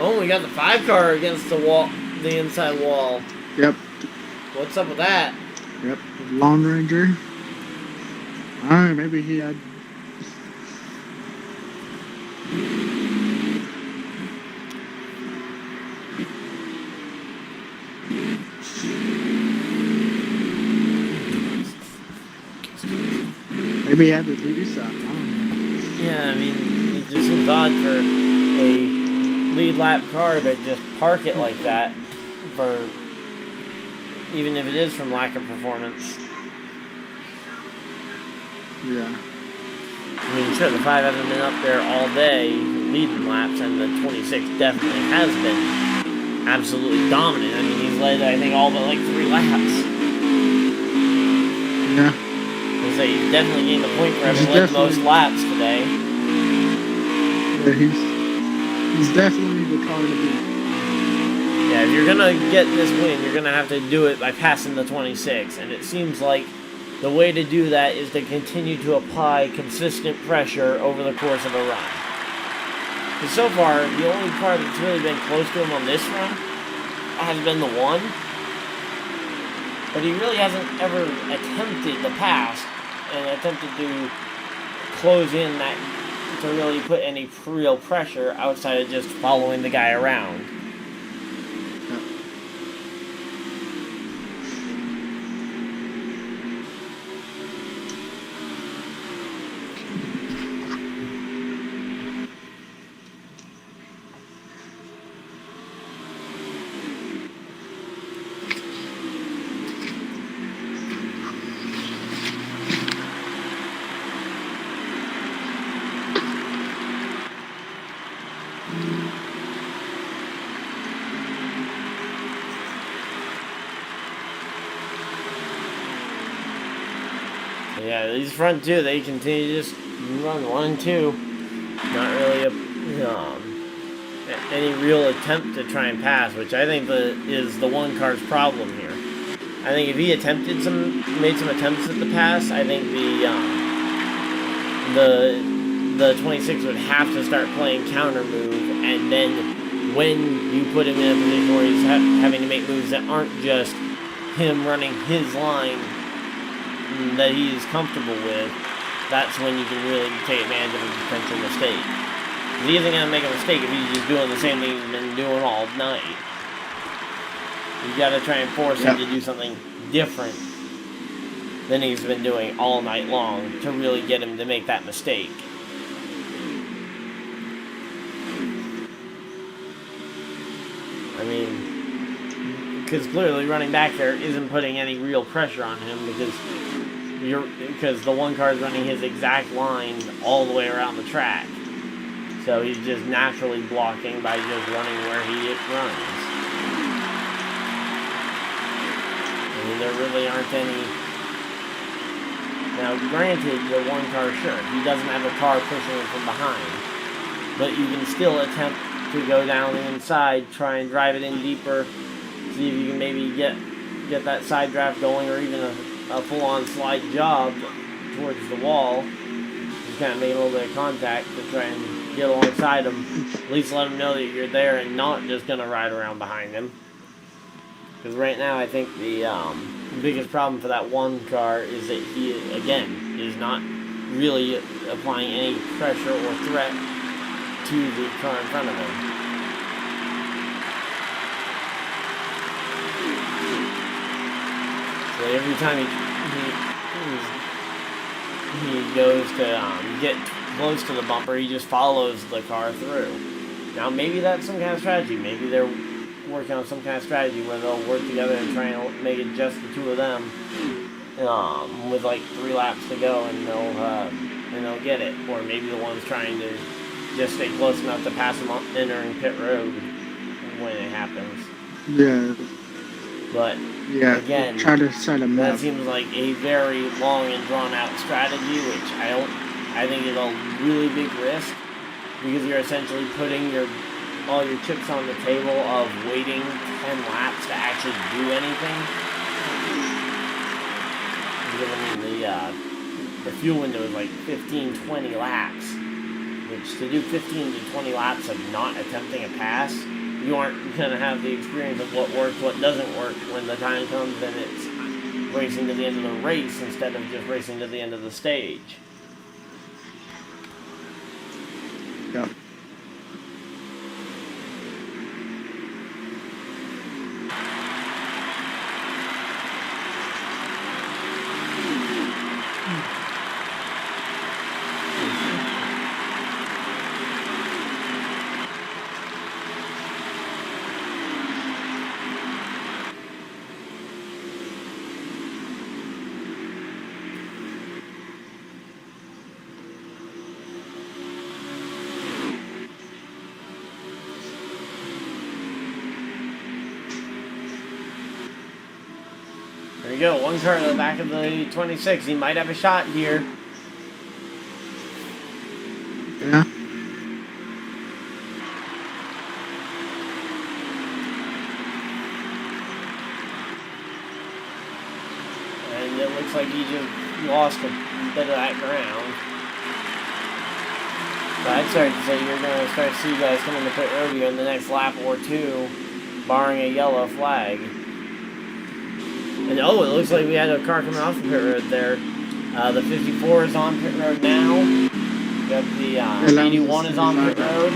Oh, we got the 5-car against the wall, the inside wall. Yep. What's up with that? Yep. Lone Ranger. I don't know, maybe he had. Maybe he had to do something. I don't know. Yeah, I mean, it just seems odd for a lead lap car to just park it like that, for even if it is from lack of performance. Yeah. I mean, sure, the 5 hasn't been up there all day leading laps, and the 26 definitely has been absolutely dominant. I mean, he's led, I think, all but like 3 laps. Yeah. I say he's definitely gained the point for having He's led the most definitely- laps today. Yeah, he's definitely the car to beat. Yeah, if you're gonna get this win, you're gonna have to do it by passing the 26, and it seems like the way to do that is to continue to apply consistent pressure over the course of a run. Because so far, the only car that's really been close to him on this run has been the 1, but he really hasn't ever attempted the pass and attempted to close in that to really put any real pressure outside of just following the guy around. Yeah, these front two, they continue to just run 1 and 2. Not really any real attempt to try and pass, which I think is the 1 car's problem here. I think if he made some attempts at the pass, I think the 26 would have to start playing counter move, and then when you put him in a position where he's having to make moves that aren't just him running his line that he is comfortable with, that's when you can really take advantage of a potential mistake. Because he isn't going to make a mistake if he's just doing the same thing he's been doing all night. You got to try and force him to do something different than he's been doing all night long to really get him to make that mistake. I mean, because clearly running back there isn't putting any real pressure on him because the 1 car is running his exact line all the way around the track. So he's just naturally blocking by just running where he runs. I mean, there really aren't any. Now, granted, the 1 car, sure, he doesn't have a car pushing him from behind, but you can still attempt to go down the inside, try and drive it in deeper, see if you can maybe get that side draft going, or even a full-on slide job towards the wall. Just kind of make a little bit of contact to try and get alongside him. At least let him know that you're there and not just going to ride around behind him. Because right now, I think the biggest problem for that 1 car is that he, again, is not really applying any pressure or threat to the car in front of him. So every time he goes to get close to the bumper, he just follows the car through. Now maybe that's some kind of strategy. Maybe they're working on some kind of strategy where they'll work together and try and make it just the 2 of them with like 3 laps to go, and they'll get it. Or maybe the one's trying to just stay close enough to pass him entering pit road when it happens. Yeah. But Yeah. again, Try to set him that up. seems like a very long and drawn out strategy, which I think is a really big risk, because you're essentially putting all your chips on the table of waiting 10 laps to actually do anything. Because I mean the fuel window is like 15-20 laps, which to do 15 to 20 laps of not attempting a pass, you aren't going to have the experience of what works, what doesn't work when the time comes and it's racing to the end of the race instead of just racing to the end of the stage. Yep. go. One car in the back of the 26. He might have a shot here. Yeah. And it looks like he just lost a bit of that ground. But I'd start to say you're going to start to see guys coming to pit road here in the next lap or two, barring a yellow flag. And oh, it looks like we had a car coming off the pit road there. The 54 is on pit road now. We got the 81 is on pit road.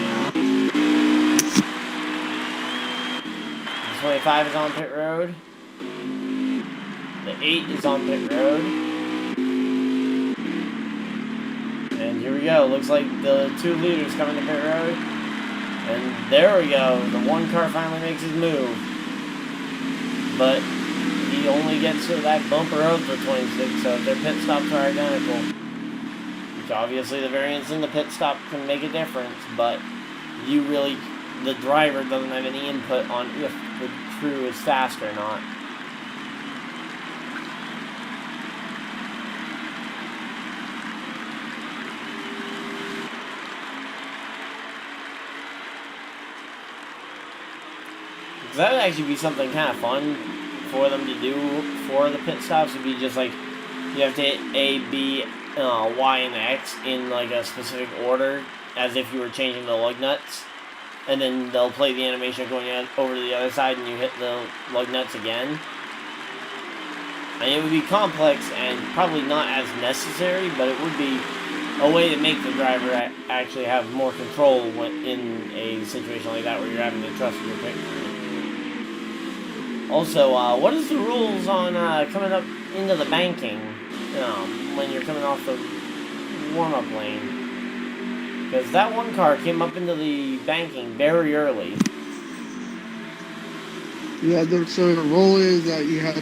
The 25 is on pit road. The 8 is on pit road. And here we go. Looks like the 2 leaders coming to pit road. And there we go. The 1 car finally makes his move. But he only gets to that bumper road for 26, so their pit stops are identical. Which obviously the variance in the pit stop can make a difference, but you really, the driver doesn't have any input on if the crew is fast or not. That would actually be something kind of fun for them to do for the pit stops. Would be just like you have to hit A, B, Y, and X in like a specific order, as if you were changing the lug nuts, and then they'll play the animation going over to the other side, and you hit the lug nuts again. And it would be complex and probably not as necessary, but it would be a way to make the driver actually have more control in a situation like that where you're having to trust your pit crew. Also, what is the rules on coming up into the banking when you're coming off the warm-up lane? Because that 1 car came up into the banking very early. Yeah, so the rule is that you have to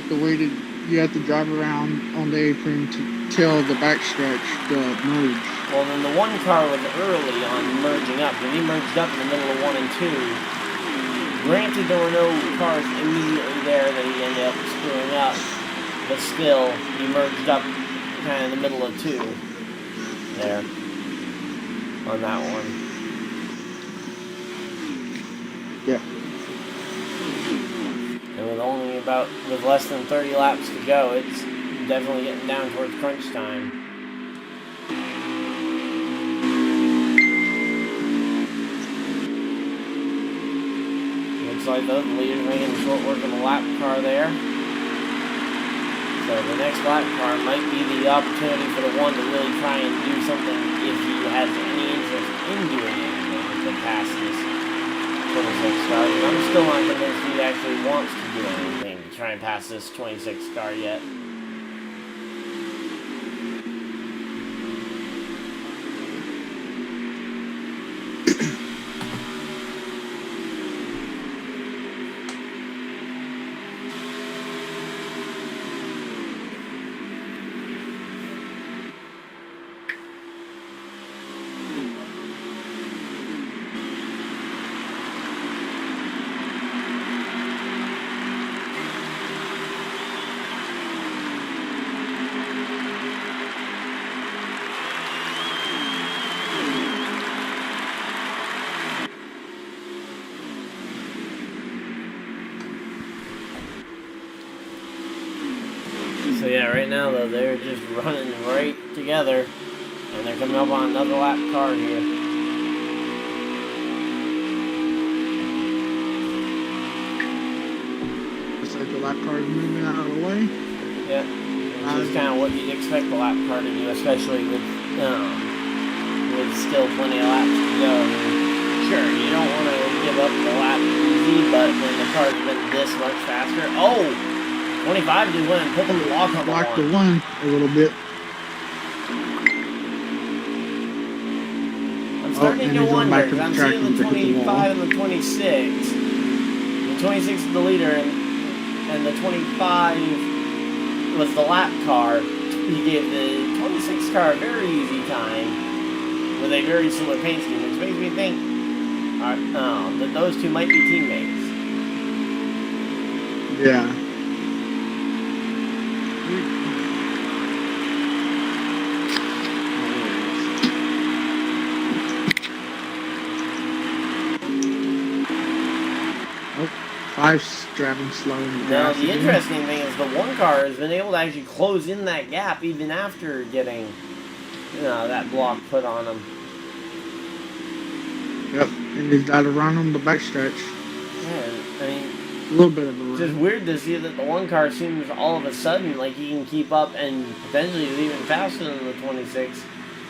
drive around on the apron till the backstretch to merge. Well, then the 1 car was early on merging up, because he merged up in the middle of 1 and 2. Granted, there were no cars immediately there that he ended up screwing up, but still, he merged up kind of in the middle of 2 there on that one. Yeah. And with less than 30 laps to go, it's definitely getting down towards crunch time. Like those leaders making short work of the lap car there. So the next lap car might be the opportunity for the 1 to really try and do something if he has any interest in doing anything to pass this 26 car. And I'm still not convinced he actually wants to do anything to try and pass this 26 car yet. So yeah, right now though, they're just running right together, and they're coming up on another lap car here. Looks like the lap car is moving out of the way. Yeah, which is kind of what you'd expect the lap car to do, especially with still plenty of laps to go. I mean, sure, you don't want to give up the lap easy, but when the car's been this much faster, 25 just went and put the lock on the Blocked the 1 a little bit. I'm starting to wonder, because I'm seeing the to hit the 25 and the 26. The 26 is the leader, and the 25 was the lap car. He gave the 26 car a very easy time with a very similar paint scheme, which makes me think that those two might be teammates. Yeah. 5's driving slow in the Now, grass the again. interesting thing is the one car has been able to actually close in that gap even after getting, that block put on him. Yep, and he's got to run on the backstretch. Yeah, I mean, A little bit of a it's just run. weird to see that the one car seems all of a sudden like he can keep up and potentially is even faster than the 26.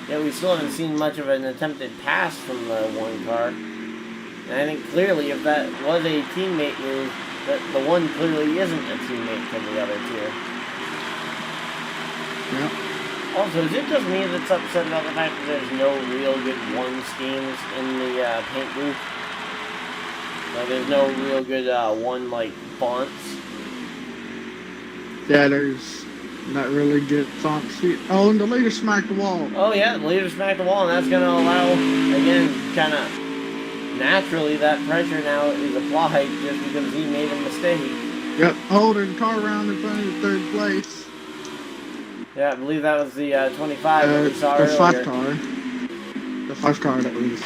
Yet we still haven't seen much of an attempted pass from the one car. And I think clearly if that was a teammate move, that the one clearly isn't a teammate from the other two. Yep. Also, is it just me that's upset about the fact that there's no real good one schemes in the paint booth? Like, there's no real good one, like, fonts. Yeah, there's not really good fonts. Oh, and the leader smacked the wall. Oh, yeah, the leader smacked the wall, and that's going to allow, again, kind of naturally that pressure now is applied just because he made a mistake. Yep. Oh, there's a car around in front of the 3rd place. Yeah, I believe that was the 25 that we saw the earlier. 5 car. The 5 car that was.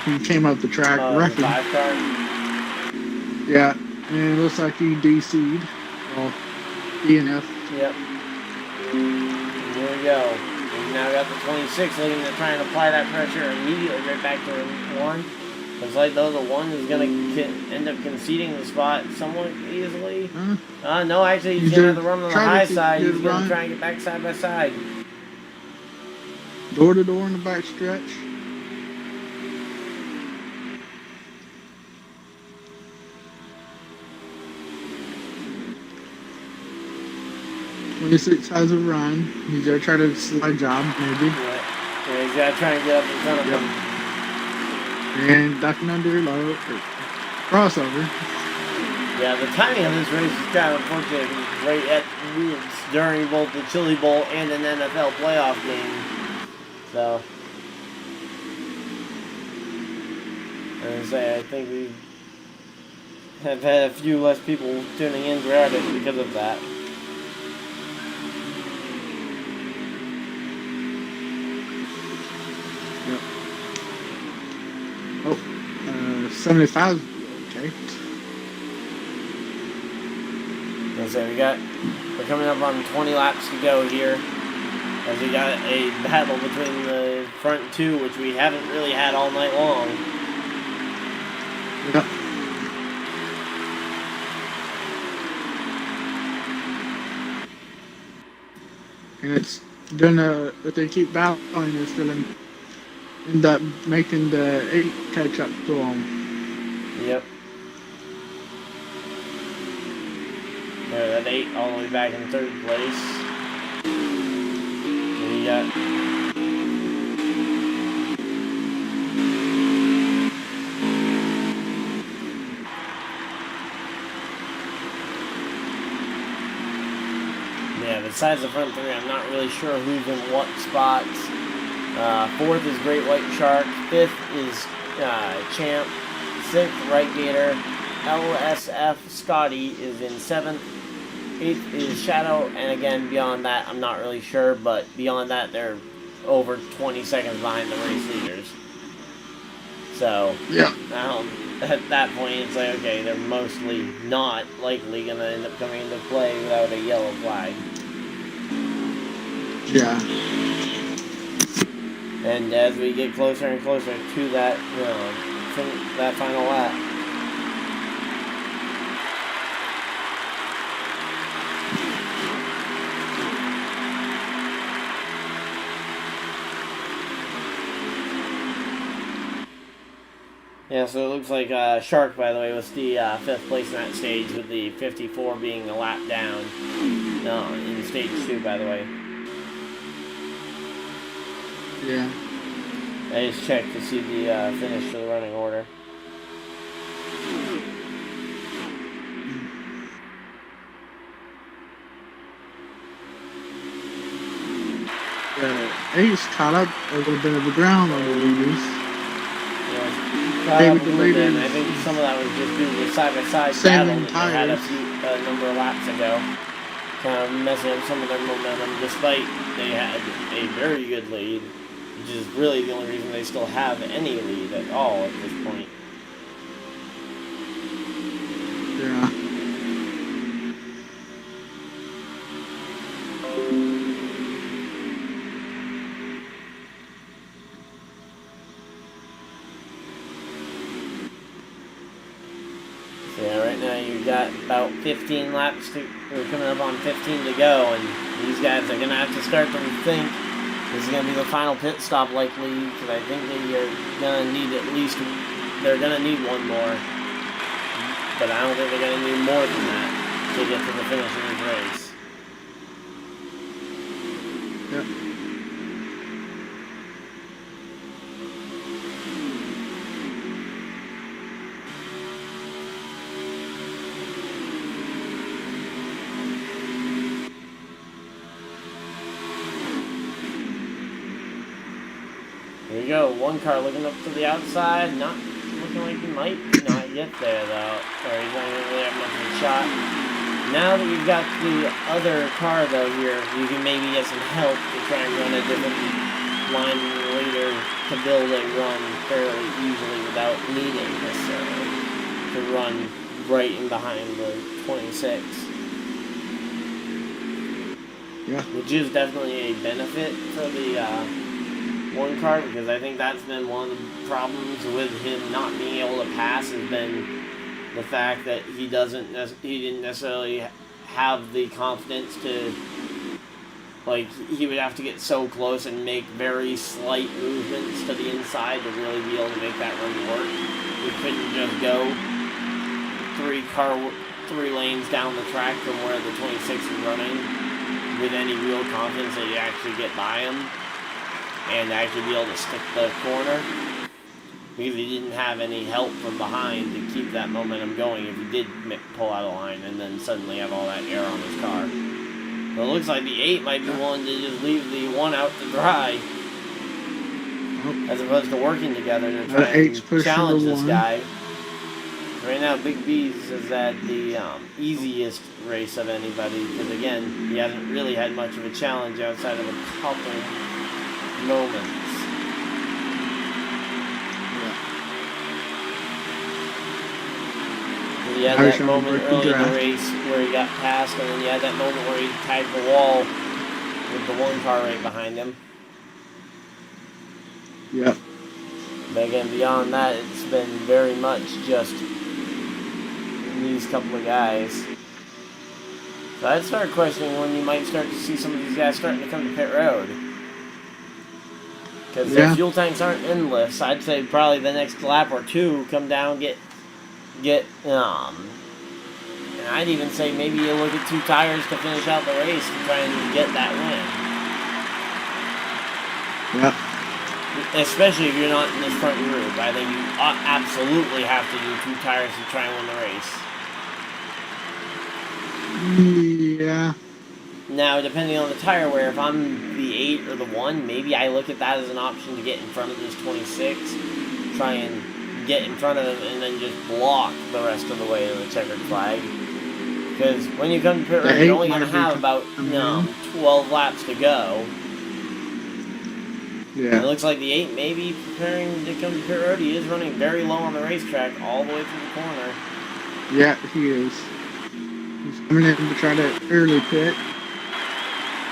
He came up the track The wrecking. 5 car? Yeah, and it looks like he DC'd. Well, DNF. Yep. Here we go. We've now got the 26 looking to try and apply that pressure immediately right back to the 1. Looks like, though, the 1 is going to end up conceding the spot somewhat easily. No, actually, he's going to have to run on the high side. He's going to try and get back side by side. Door to door in the back stretch. Six has a run. He's gonna try to slide job, maybe. Yeah, he's got to try and get up in front of him. And ducking under low crossover. Yeah, the timing of this race is kind of unfortunate. It's right at during both the Chili Bowl and an NFL playoff game. So, as I say, I think we have had a few less people tuning in throughout it because of that. Yep. Oh, 75. Okay. And so we're coming up on 20 laps to go here. As we got a battle between the front two, which we haven't really had all night long. Yep. And it's gonna, if they keep battling, it's gonna end up making the 8 catch up to them. Yep. That 8 all the way back in 3rd place. And you got besides the front 3, I'm not really sure who's in what spots. 4th is Great White Shark. 5th is Champ. 6th, Right Gator. LSF Scotty is in 7th. 8th is Shadow, and again, beyond that, I'm not really sure, but beyond that, they're over 20 seconds behind the race leaders. So, yeah. At that point, it's like, okay, they're mostly not likely going to end up coming into play without a yellow flag. Yeah. And as we get closer and closer to that, that final lap. Yeah, so it looks like Shark, by the way, was the 5th place in that stage, with the 54 being a lap down. No, in stage 2, by the way. Yeah. I just checked to see the finish for the running order. Ace caught up a little bit of the ground on the leaders. Yeah, I think some of that was just due to the side-by-side battle that they had a number of laps ago. Kind of messing up some of their momentum, despite they had a very good lead, which is really the only reason they still have any lead at all at this point. Yeah. got about 15 laps to, we're coming up on 15 to go, and these guys are going to have to start to think this is going to be the final pit stop likely, because I think they are going to need at least, they're going to need one more, but I don't think they're going to need more than that to get to the finish of this race. Yep. There you go, one car looking up to the outside, not looking like he might not get there though, or he's not going to really have much of a shot. Now that you've got the other car though here, you can maybe get some help to try and run a different line later to build a run fairly easily without needing necessarily to run right in behind the 26. Yeah. Which is definitely a benefit for the one car, because I think that's been one of the problems with him not being able to pass, has been the fact that he didn't necessarily have the confidence to, like, he would have to get so close and make very slight movements to the inside to really be able to make that run work. He couldn't just go three lanes down the track from where the 26 is running with any real confidence that you actually get by him and actually be able to stick the corner, because he didn't have any help from behind to keep that momentum going if he did pull out of line and then suddenly have all that air on his car. But it looks like the 8 might be willing to just leave the 1 out to dry, as opposed to working together to try and challenge this guy. Right now, Big B's has had the easiest race of anybody, because again, he hasn't really had much of a challenge outside of a couple moments. He had that moment early in the race where he got passed, and then he had that moment where he tagged the wall with the one car right behind him. Yep. But again, beyond that, it's been very much just these couple of guys. So I'd start questioning when you might start to see some of these guys starting to come to pit road. Because their fuel tanks aren't endless. I'd say probably the next lap or two, come down, and I'd even say maybe you look at 2 tires to finish out the race to try and get that win. Yep. Especially if you're not in this front group. I think you absolutely have to do 2 tires to try and win the race. Yeah. Now, depending on the tire wear, if I'm the 8 or the 1, maybe I look at that as an option to get in front of this 26, try and get in front of him, and then just block the rest of the way to the checkered flag. Because when you come to pit road, you're only going to have about 12 laps to go. Yeah. And it looks like the 8 may be preparing to come to pit road. He is running very low on the racetrack all the way through the corner. Yeah, he is. He's coming in to try to early pit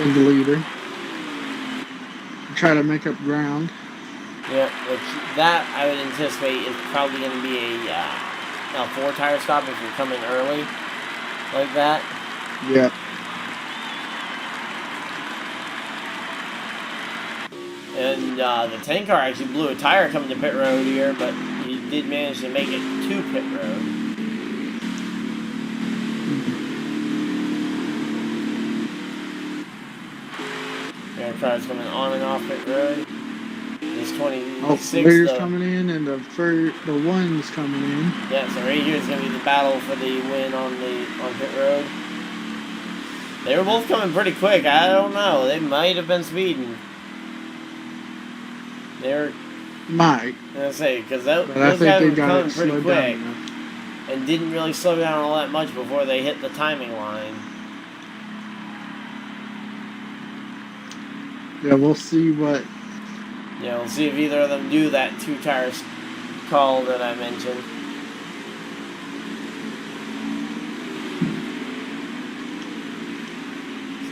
in the leader. Try to make up ground. Yeah, which that I would anticipate is probably going to be a 4 tire stop if you're coming early like that. Yeah. And the 10 car actually blew a tire coming to pit road here, but he did manage to make it to pit road. Our cars coming on and off pit road. This 26. Leader's coming in, and the 1's coming in. Yeah, so right here is going to be the battle for the win on pit road. They were both coming pretty quick. I don't know. They might have been speeding. They were. Might. I say, because those guys were coming pretty quick and didn't really slow down all that much before they hit the timing line. Yeah, we'll see what. Yeah, we'll see if either of them do that 2 tires call that I mentioned.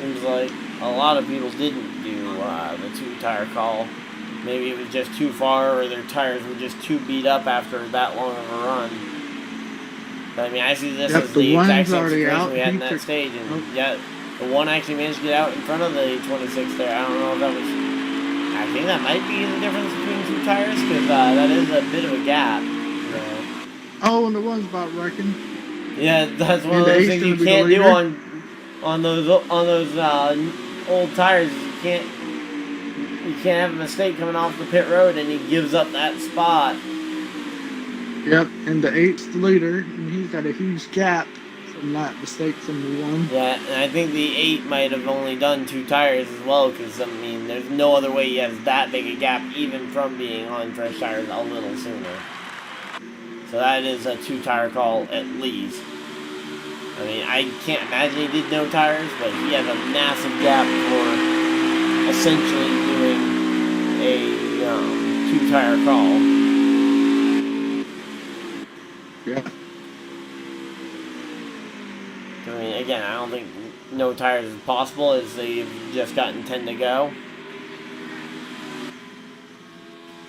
Seems like a lot of people didn't do the 2 tire call. Maybe it was just too far, or their tires were just too beat up after that long of a run. But, I mean, I see this Yep, as the the exact one's same already situation out. we had in He that took- stage. And, oh. yeah, the one actually managed to get out in front of the 26 there. I don't know if that was... I think that might be the difference between two tires, because that is a bit of a gap. So. Oh, and the one's about wrecking. Yeah, that's one And of the those eight's things gonna you be the can't do leader? on those old tires. You can't have a mistake coming off the pit road, and he gives up that spot. Yep, and the 8's the leader, and he's got a huge gap from that mistake from the 1. Yeah, and I think the 8 might have only done 2 tires as well, because, I mean, there's no other way he has that big a gap, even from being on fresh tires a little sooner. So that is a 2-tire call at least. I mean, I can't imagine he did no tires, but he has a massive gap for essentially doing a 2-tire call. Yeah. I mean, again, I don't think no tires is possible, as they've just gotten 10 to go.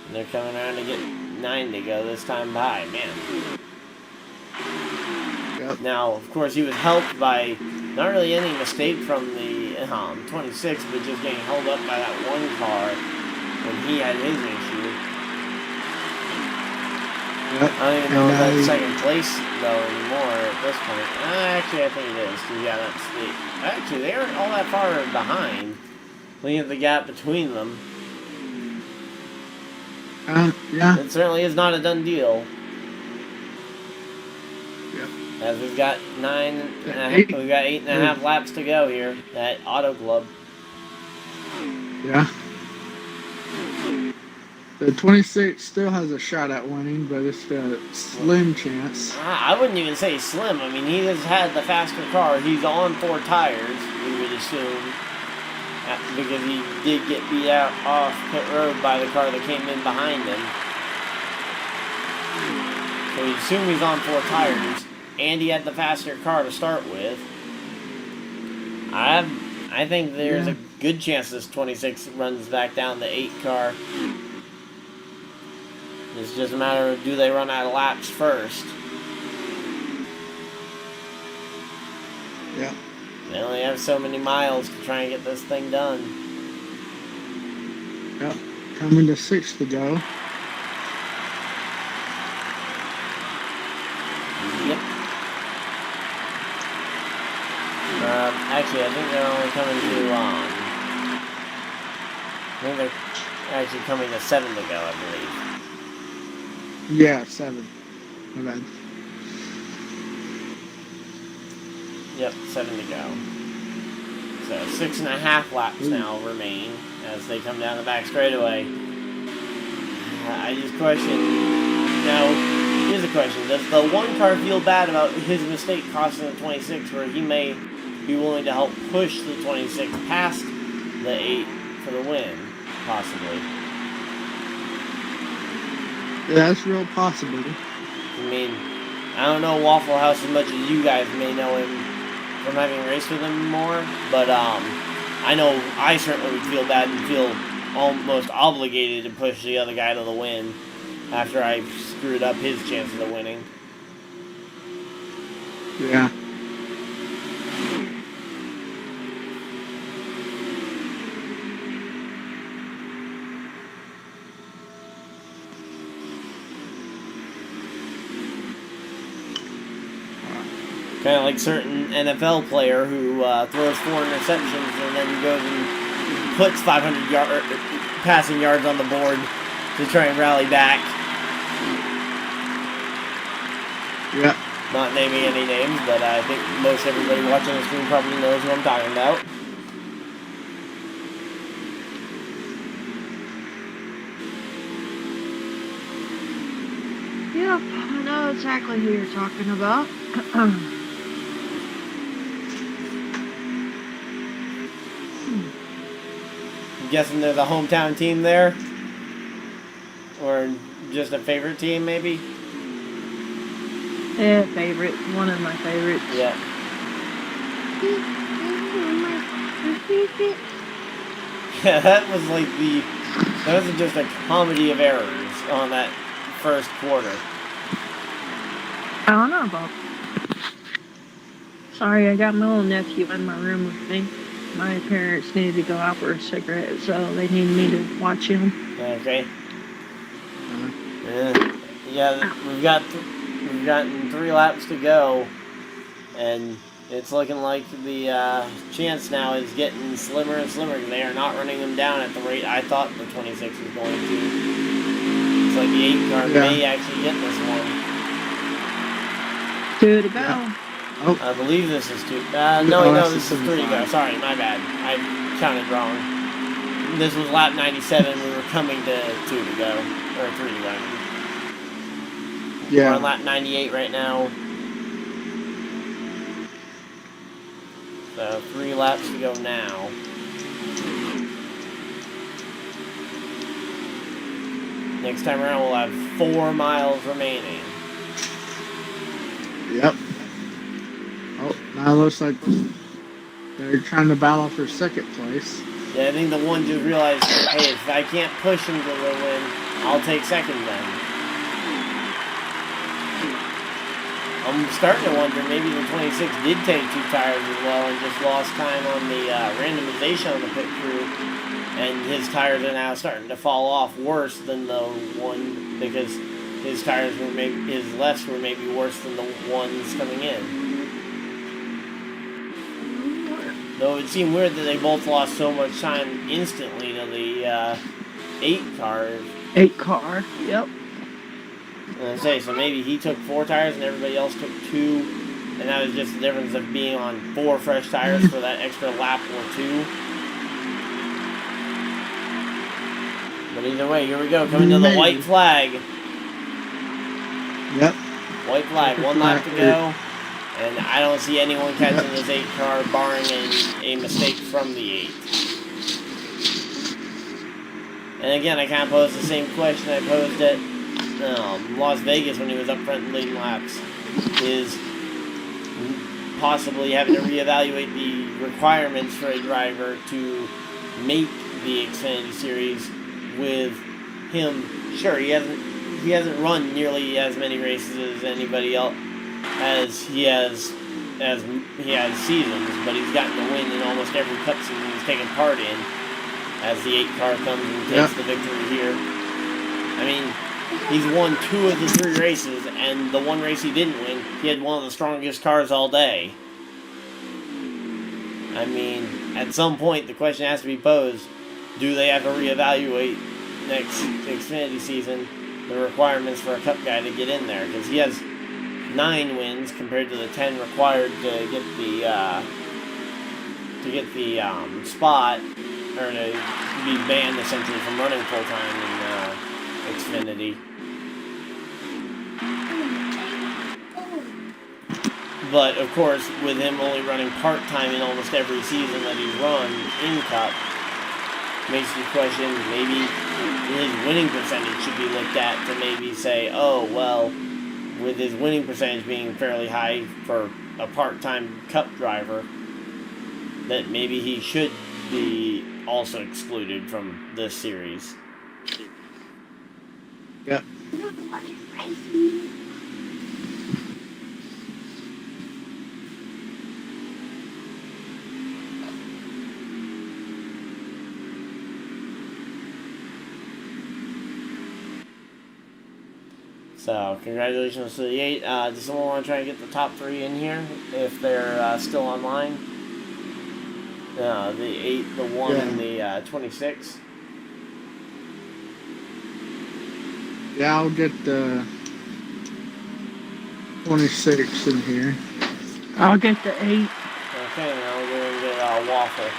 And they're coming around to get 9 to go this time by, man. Yep. Now, of course, he was helped by not really any mistake from the 26, but just getting held up by that one car when he had his issue. Yep. I don't even know if that's second place, though, anymore at this point. Actually, I think it is, because, yeah, that's the... Actually, they aren't all that far behind. Looking at the gap between them. Yeah. It certainly is not a done deal. Yep. As we've got 9 and a half, Eight. we've got 8.5 laps to go here at Auto Club. Yeah. The 26 still has a shot at winning, but it's a slim chance. I wouldn't even say slim. I mean, he has had the faster car. He's on 4 tires, we would assume, because he did get beat out off pit road by the car that came in behind him. So we assume he's on 4 tires, and he had the faster car to start with. I think there's a good chance this 26 runs back down the 8 car. It's just a matter of, do they run out of laps first? Yeah. They only have so many miles to try and get this thing done. Yep. Coming to 6 to go. Yep. Actually, I think they're only coming to, I think they're actually coming to 7 to go, I believe. Yeah, 7. My bad. Yep, 7 to go. So 6.5 laps now remain as they come down the back straightaway. I just question. Now, here's a question: does the 1 car feel bad about his mistake costing the 26, where he may be willing to help push the 26 past the 8 for the win, possibly? Yeah, that's real possible. I mean, I don't know Waffle House as much as you guys may know him from having raced with him more, but I know I certainly would feel bad and feel almost obligated to push the other guy to the win after I screwed up his chances of winning. Yeah. Kind of like certain NFL player who throws 4 interceptions and then goes and puts 500 passing yards on the board to try and rally back. Yeah. Not naming any names, but I think most everybody watching the stream probably knows who I'm talking about. Yep, I know exactly who you're talking about. I'm guessing there's a hometown team there? Or just a favorite team, maybe? Yeah, favorite. One of my favorites. Yeah. Yeah, that was like that was just a comedy of errors on that first quarter. I don't know about. Sorry, I got my little nephew in my room with me. My parents needed to go out for a cigarette, so they needed me to watch him. Okay. Yeah, we've gotten 3 laps to go, and it's looking like the chance now is getting slimmer and slimmer. They are not running them down at the rate I thought the 26 was going to. It's like the 8 car may actually get this one. 2 to go. Yeah. Oh. I believe this is 2. No, this is 3 to go. Sorry, my bad. I counted wrong. This was lap 97. We were coming to 2 to go, or 3 to go. I mean. Yeah. We're on lap 98 right now. So 3 laps to go now. Next time around, we'll have 4 miles remaining. Yep. Oh, now it looks like they're trying to battle for second place. Yeah, I think the one just realized, hey, if I can't push him to the win, I'll take second then. I'm starting to wonder, maybe the 26 did take 2 tires as well and just lost time on the randomization on the pit crew. And his tires are now starting to fall off worse than the one, because his tires were his lefts were maybe worse than the ones coming in. Though it seemed weird that they both lost so much time instantly to the 8 cars. 8 car, yep. I say, so maybe he took 4 tires and everybody else took 2, and that was just the difference of being on 4 fresh tires for that extra lap or 2. But either way, here we go, coming to the white flag. Yep. White flag, 1 lap to go, and I don't see anyone catching this 8 car, barring a mistake from the 8. And again, I kind of posed the same question I posed at Las Vegas when he was up front in leading laps, is possibly having to reevaluate the requirements for a driver to make the Xfinity Series with him. Sure, he hasn't run nearly as many races as anybody else as he has seasons, but he's gotten a win in almost every cup season he's taken part in, as the 8 car comes and takes the victory here. I mean, he's won 2 of the 3 races, and the 1 race he didn't win, he had one of the strongest cars all day. I mean, at some point, the question has to be posed, do they have to reevaluate next Xfinity season the requirements for a Cup guy to get in there? Because he has 9 wins compared to the 10 required to get the spot, or to be banned essentially from running full time in Xfinity. But of course, with him only running part-time in almost every season that he's run in Cup, makes you question, maybe his winning percentage should be looked at to maybe say, oh, well, with his winning percentage being fairly high for a part-time Cup driver, that maybe he should be also excluded from this series. Yep. So, congratulations to the 8. Does someone want to try and get the top 3 in here, if they're still online? The 8, the 1, and the 26. Yeah, I'll get the 26 in here. I'll get the 8. Okay, now we're going to get Waffle.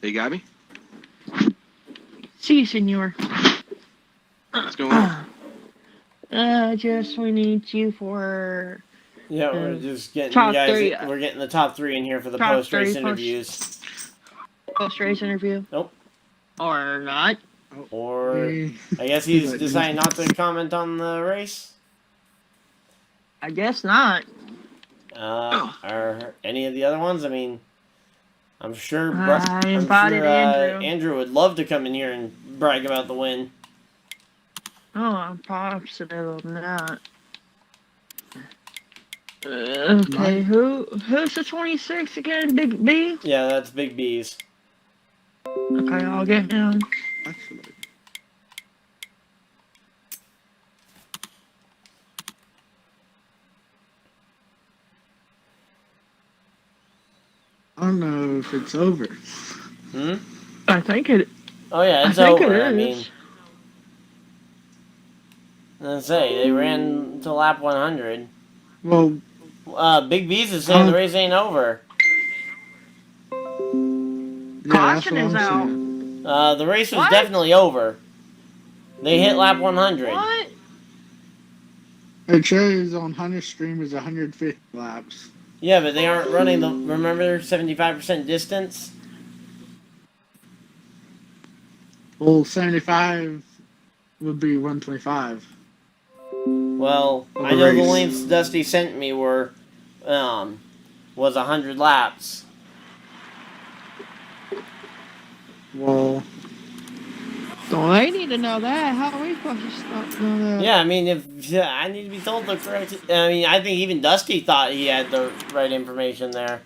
They got me? Si, senor. What's going on? We need you for... Yeah, we're just getting top you guys. 3. We're getting the top 3 in here for the Top post-race 3 interviews. Post-race interview. Nope. Or not. Or He- I guess he he's let deciding me- not to comment on the race. I guess not. Or any of the other ones? I mean, I'm sure. I invited Andrew. Andrew would love to come in here and brag about the win. Oh, I'm positive of that. Okay, who's the 26 again? Big B? Yeah, that's Big B's. Okay, I'll get him. Actually, I don't know if it's over. Hmm. I think it. Oh yeah, it's I think over. it is. I mean, let's say they ran to lap 100. Well, Big B's is saying the race ain't over. yeah, that's Caution what is I'm out. saying. The race was What? definitely over. They hit lap 100. What? It shows on Hunter Stream is 150 laps. Yeah, but they aren't running the, remember, 75% distance? Well, 75 would be 125. Well, Of I the know the race. lengths Dusty sent me were, was 100 laps. Well, Well, they need to know that. How are we supposed to know that? Yeah, I mean, I need to be told the correct. I mean, I think even Dusty thought he had the right information there.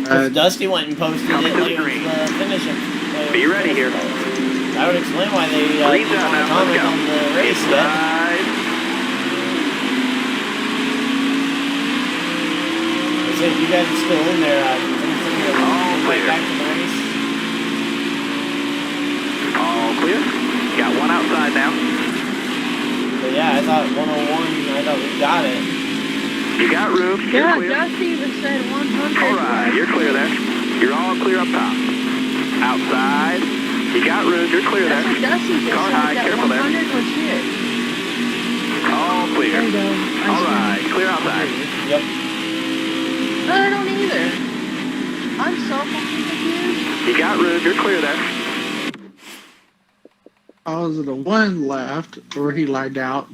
Because Dusty went and posted it like it was the finishing. Be ready here. That would explain why they Green's didn't out want to now. comment Let's go. on the race yet. Inside. I said, if you guys are still in there, All clear. back to the race. All clear. Got one outside now. But yeah, I thought 101, I thought we got it. You got room. You're Yeah, clear. Dusty even said 100. All right, you're clear there. You're all clear up top. Outside. You got room. You're clear That's there. what Dusty just Car said. high, That careful there. 100 was shit. All clear. There you go. All right, clear outside. Yep. No, I don't either. I'm so fucking confused. You got room. You're clear there. I was the one left, or he lagged out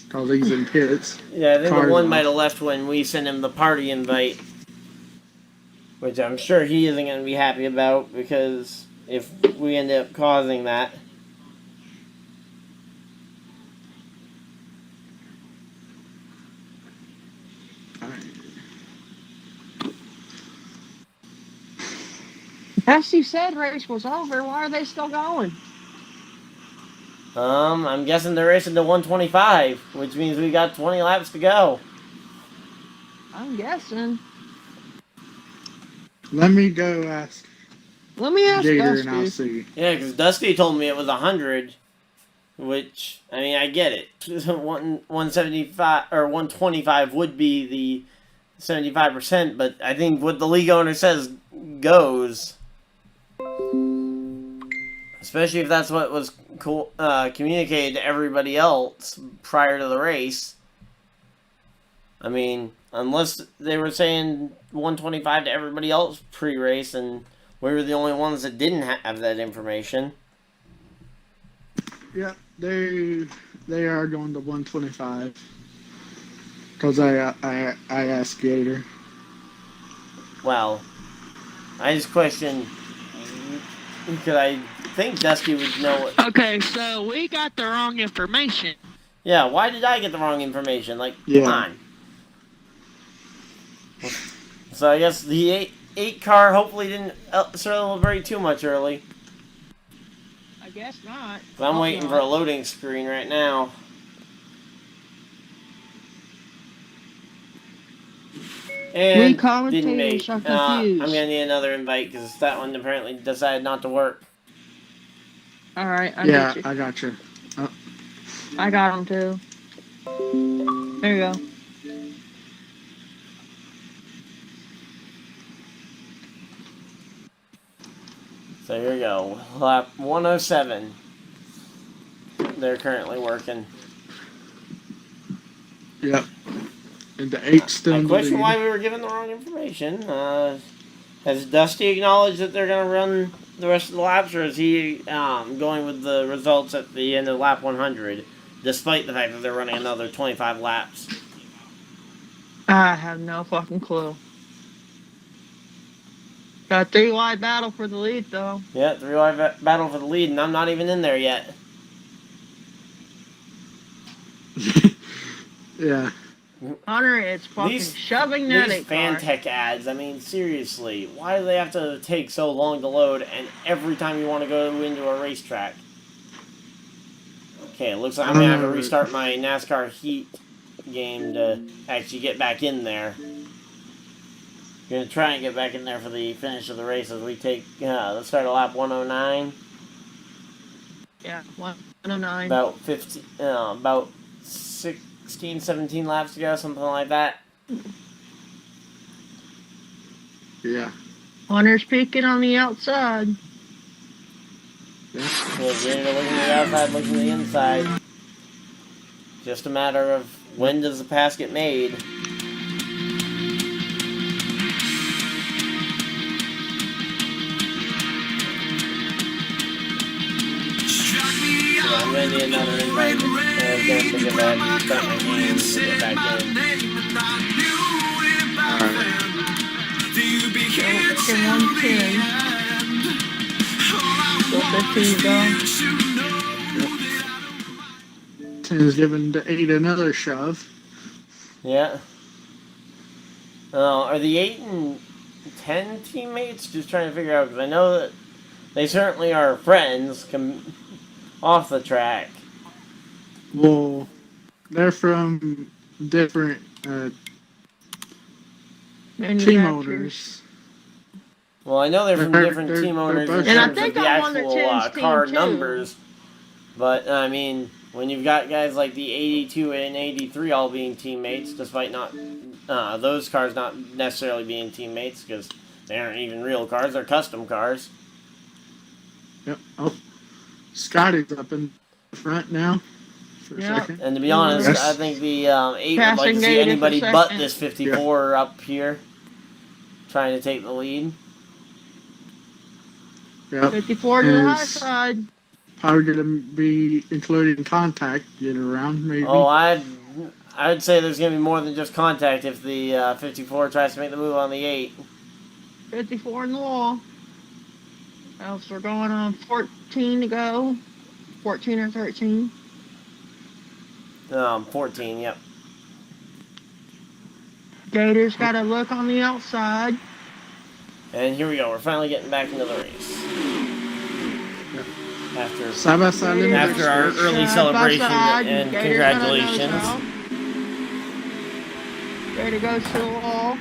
because he's in pits. Yeah, I think Cars the one off. might have left when we sent him the party invite. Which I'm sure he isn't going to be happy about, because if we end up causing that. Dusty said race was over. Why are they still going? I'm guessing they're racing to 125, which means we got 20 laps to go. I'm guessing. Let me go ask Let me ask Gator and I'll Dusty. see. Yeah, because Dusty told me it was 100, which, I mean, I get it. 175 or 125 would be the 75%, but I think what the league owner says goes. Especially if that's what was communicated to everybody else prior to the race. I mean, unless they were saying 125 to everybody else pre-race, and we were the only ones that didn't have that information. Yeah, they are going to 125 because I asked Gator. Well, I just question, because I think Dusty would know it. Okay, so we got the wrong information. Yeah, why did I get the wrong information? Like, Yeah. come on. So I guess the 8 car hopefully didn't celebrate too much early. I guess not. So I'm waiting for a loading screen right now. And We didn't commentators make. are I'm confused. gonna need another invite because that one apparently decided not to work. All right, I Yeah, got you. I got you. I got him too. There you go. So here we go. Lap 107. They're currently working. Yep. And the 8 still I in the question lead. why we were given the wrong information. Has Dusty acknowledged that they're going to run the rest of the laps, or is he going with the results at the end of lap 100, despite the fact that they're running another 25 laps? I have no fucking clue. Got a 3-wide battle for the lead, though. Yeah, 3-wide battle for the lead, and I'm not even in there yet. Yeah. Hunter is fucking shoving that These Fantech ads, I mean, seriously, why do they have to take so long to load, and every time you want to go into a racetrack? Okay, it looks like I'm going to have to restart my NASCAR Heat game to actually get back in there. Going to try and get back in there for the finish of the race as we take, let's start at lap 109. Yeah, 109. About 15, about 16, 17 laps to go, something like that. Yeah. Hunter's peeking on the outside. Yeah. Gator looking to the outside, looking to the inside. Just a matter of when does the pass get made. I'm going to need another invite again to get back and start my game to get back in. Fucking 110. Still 15 to go. 10 is giving the 8 another shove. Yeah. Are the 8 and 10 teammates? Just trying to figure out, because I know that they certainly are friends off the track. Well, they're from different team owners. Well, I know they're from different team owners in terms of the actual car numbers. But, I mean, when you've got guys like the 82 and 83 all being teammates, despite not those cars not necessarily being teammates, because they aren't even real cars, they're custom cars. Yep. Oh, Scotty's up in the front now. For a second. And to be honest, Yes. I think the 8 would like to see anybody but this 54 up here trying to take the lead. Yep. 54 to the high side. Probably going to be included in contact, get around maybe. Oh, I'd say there's going to be more than just contact if the 54 tries to make the move on the 8. 54 in the wall. Else we're going on 14 to go. 14 or 13. 14, yep. Gator's got a look on the outside. And here we go. We're finally getting back into the race. After our early celebration and congratulations. Gator goes to the wall.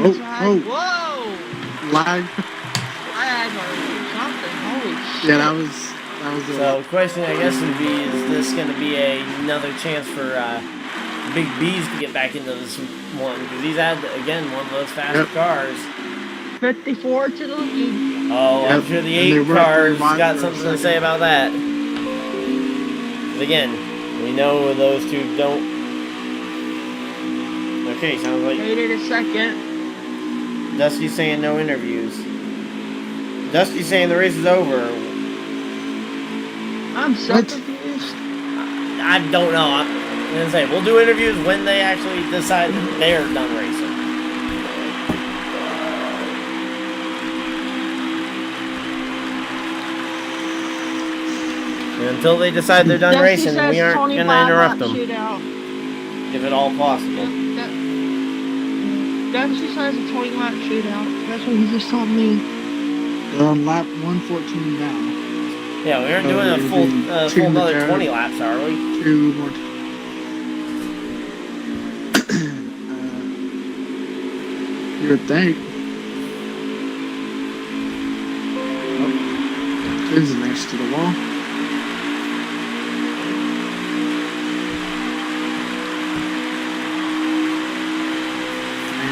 Oh. Whoa! Lag. Lag or something. Holy shit. Yeah, that was So the question, I guess, would be, is this going to be another chance for Big B's to get back into this one? Because he's had, again, one of those fast cars. 54 to the lead. Oh, I'm sure the 8 cars got something to say about that. But again, we know those two don't. Okay, sounds like Gator to second. Dusty's saying no interviews. Dusty's saying the race is over. I'm so confused. I don't know. I'm going to say, we'll do interviews when they actually decide that they're done racing. And until they decide they're done racing, we aren't going to interrupt them. If at all possible. Dusty says a 20-lap shootout. That's what he just told me. They're on lap 114 now. Yeah, we aren't doing a full another 20 laps, are we? 2 more. You would think. Oh, Tim's next to the wall.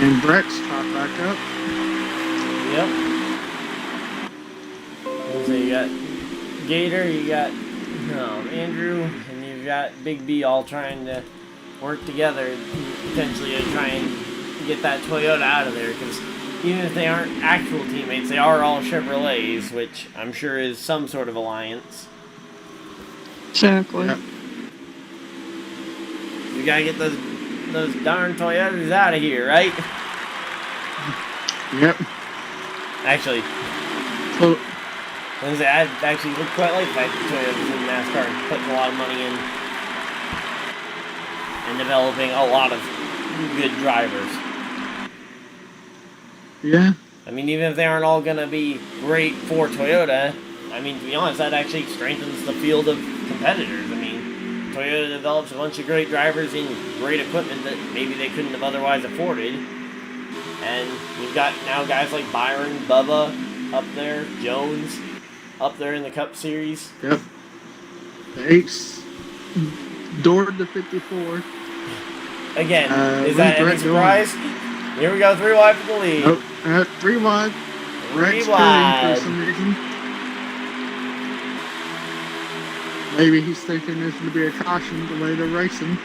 And Brett's caught back up. Yep. So you got Gator, you got Andrew, and you've got Big B all trying to work together potentially to try and get that Toyota out of there, because even if they aren't actual teammates, they are all Chevrolets, which I'm sure is some sort of alliance. Exactly. Yep. We gotta get those darn Toyotas out of here, right? Yep. Actually, So, I actually would quite like that Toyotas in NASCAR, putting a lot of money in and developing a lot of good drivers. yeah. I mean, even if they aren't all gonna be great for Toyota, I mean, to be honest, that actually strengthens the field of competitors. I mean, Toyota develops a bunch of great drivers in great equipment that maybe they couldn't have otherwise afforded. And we've got now guys like Byron, Bubba up there, Jones up there in the Cup Series. Yep. The 8's doored the 54. Again, is that any Brett doing? surprise? Here we go, 3 wide for the lead. Nope. 3 wide. 3 Rex wide. for some reason. Maybe he's thinking this would be a caution the way they're racing.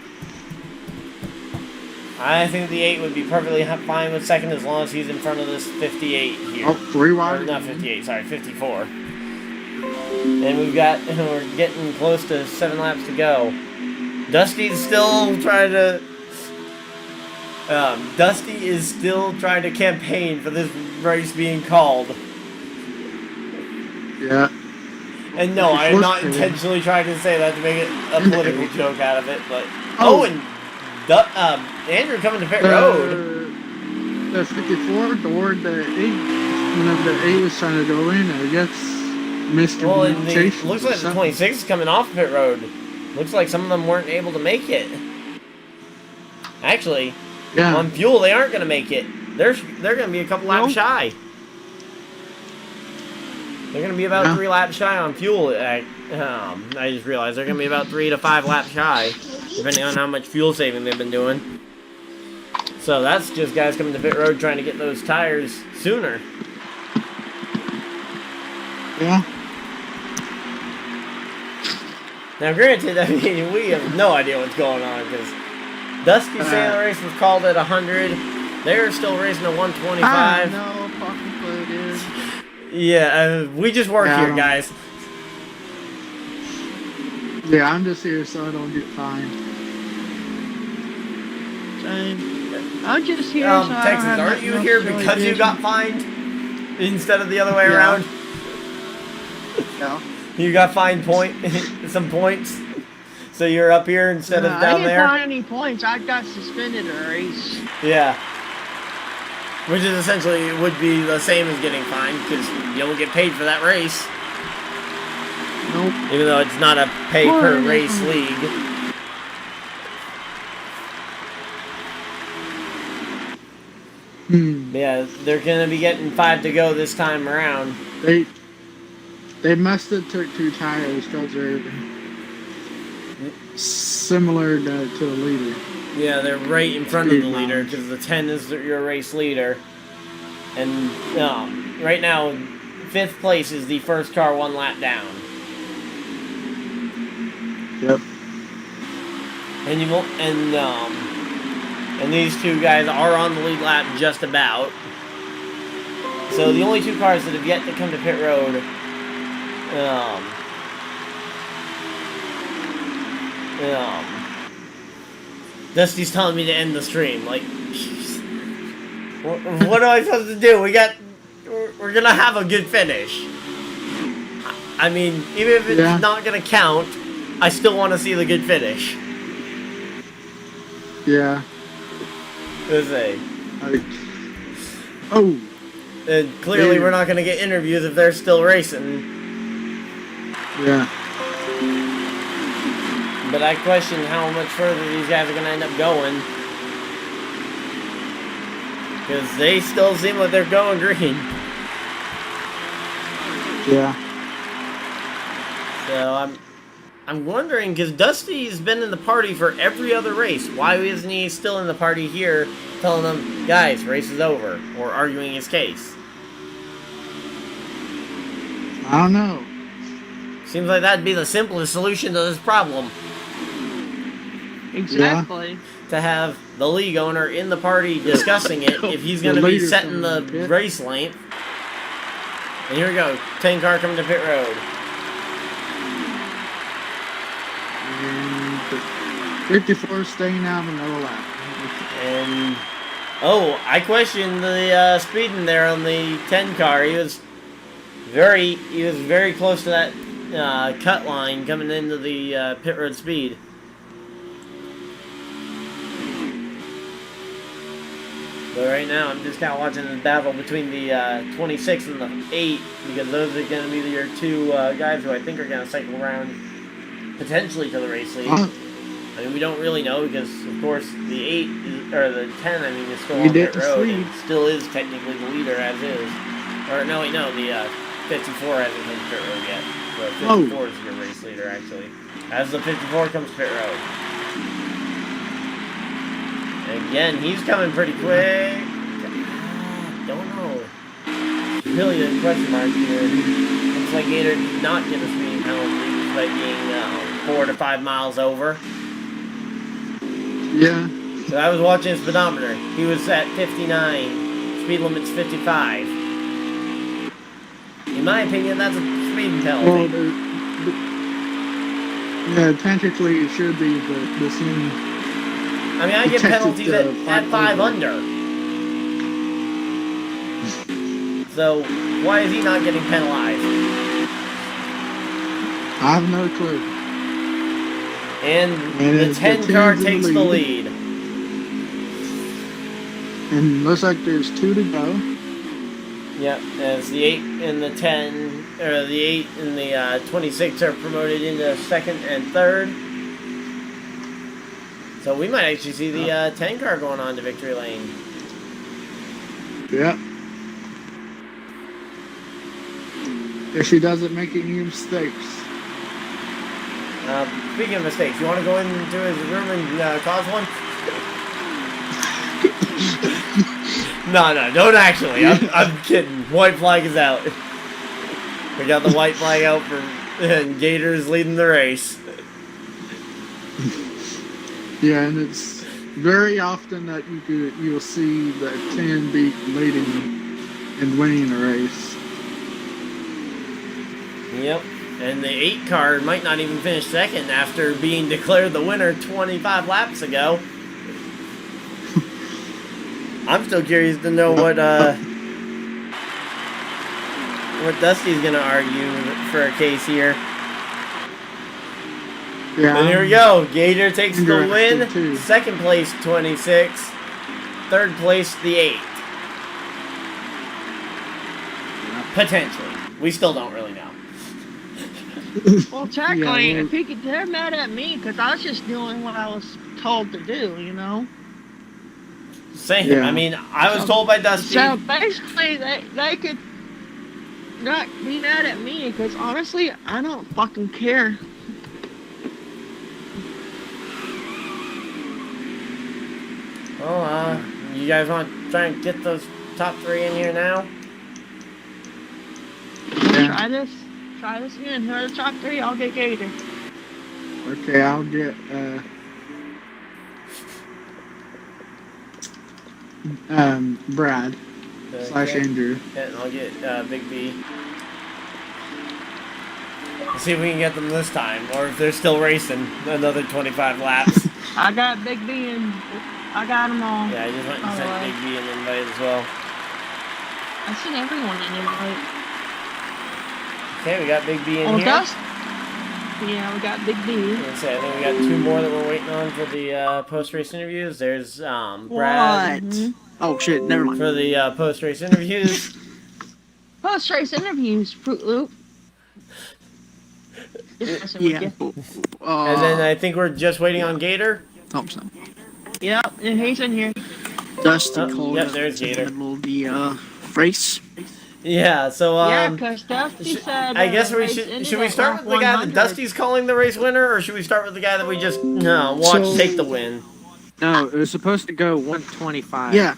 I think the 8 would be perfectly fine with second as long as he's in front of this 58 here. Oh, 3 wide. Or not 58, sorry, 54. And we're getting close to 7 laps to go. Dusty is still trying to campaign for this race being called. Yeah. And no, I am not intentionally trying to say that to make it a political joke out of it, but and Andrew coming to pit road. The 54 toward the 8. Whenever the 8 was trying to go in, I guess miscommunication. Looks like the 26 is coming off pit road. Looks like some of them weren't able to make it. Actually, on fuel they aren't going to make it. They're going to be a couple laps shy. They're going to be about 3 laps shy on fuel. I just realized they're going to be about 3 to 5 laps shy, depending on how much fuel saving they've been doing. So that's just guys coming to pit road trying to get those tires sooner. Yeah. Now, granted, I mean, we have no idea what's going on, because Dusty saying the race was called at 100. They're still racing at 125. No fucking clue, dude. Yeah, we just work here, guys. Yeah, I'm just here so I don't get fined. I'm just here so I don't Texas, have aren't you here because you got fined instead of the other way around? No. You got fined some points, so you're up here instead of down there? I didn't find any points. I got suspended a race. Yeah. Which is essentially would be the same as getting fined, because you don't get paid for that race. Nope. Even though it's not a pay-per-race league. Yeah, they're going to be getting 5 to go this time around. They must have took 2 tires because they're similar to the leader. Yeah, they're right in front of the leader, because the 10 is your race leader. And right now, 5th place is the first car 1 lap down. Yep. And these 2 guys are on the lead lap just about. So the only 2 cars that have yet to come to pit road, Dusty's telling me to end the stream. Like, what am I supposed to do? We're gonna have a good finish. I mean, even if it's not gonna count, I still want to see the good finish. Yeah. Let's say. And clearly we're not going to get interviews if they're still racing. Yeah. But I question how much further these guys are going to end up going. Because they still seem like they're going green. Yeah. So I'm wondering, because Dusty's been in the party for every other race. Why isn't he still in the party here telling them, guys, race is over, or arguing his case? I don't know. Seems like that'd be the simplest solution to this problem. Exactly. To have the league owner in the party discussing it if he's going to be leader setting the coming in pit. race length. And here we go. 10 car coming to pit road. And the 54 staying out another lap. And oh, I questioned the speeding there on the 10 car. He was very close to that cut line coming into the pit road speed. But right now, I'm just kind of watching the battle between the 26 and the 8, because those are going to be your two guys who I think are going to cycle around potentially to the race lead. I mean, we don't really know because, of course, the 8 or the 10, I mean, is still on pit road and still is technically the leader as is. Or no, wait, no, the 54 hasn't come to pit road yet. The 54 is your race leader actually. As the 54 comes to pit road. Again, he's coming pretty quick. Don't know. Really a question mark here. Looks like Gator did not get a speeding penalty despite being 4 to 5 miles over. Yeah. So I was watching his speedometer. He was at 59. Speed limit's 55. In my opinion, that's a speeding penalty. Well, yeah, technically it should be, but the same. I mean, I get penalties at 5 under. So, why is he not getting penalized? I have no clue. And the 10 car takes the lead. And looks like there's 2 to go. Yep, as the 8 and the 10, or the 8 and the 26 are promoted into second and third. So we might actually see the 10 car going on to victory lane. Yeah. If she doesn't make any mistakes. Speaking of mistakes, you want to go into his room and cause one? No, don't actually. I'm kidding. White flag is out. We got the white flag out for and Gator's leading the race. Yeah, and it's very often that you'll see the 10 be leading and winning a race. Yep, and the 8 car might not even finish second after being declared the winner 25 laps ago. I'm still curious to know what Dusty's gonna argue for a case here. Yeah. And here we go. Gator takes the win. Too. Second place, 26. Third place, the 8. Potentially. We still don't really know. Well, technically, Yeah, if they're mad at me because I was just doing what I was told to do, you know? Same. Yeah. I mean, I was told by Dusty. So basically, they could not be mad at me because honestly, I don't fucking care. Well, you guys want to try and get those top 3 in here now? Yeah. Try this again. Whoever's the top 3, I'll get Gator. Okay, I'll get Brad / Andrew. Yeah, and I'll get Big B. Let's see if we can get them this time, or if they're still racing another 25 laps. I got Big B and I got them all. Yeah, I just went and sent Big B an invite as well. I sent everyone an invite. Okay, we got Big B in here. Yeah, we got Big B. Let's see, I think we got 2 more that we're waiting on for the post-race interviews. There's Brad. Mm-hmm. Oh shit, never mind. For the post-race interviews. Post-race interviews, Fruit Loop. Yeah. And then I think we're just waiting on Gator. Hope so. Yep, and he's in here. Dusty Oh, called yep, up there's in Gator. the middle of the race. Yeah, so Yeah, because Dusty said. I guess we race should ended we at start lap with the guy that 100. Dusty's calling the race winner, or should we start with the guy that we just watch take the win? No, it was supposed to go 125. Yeah.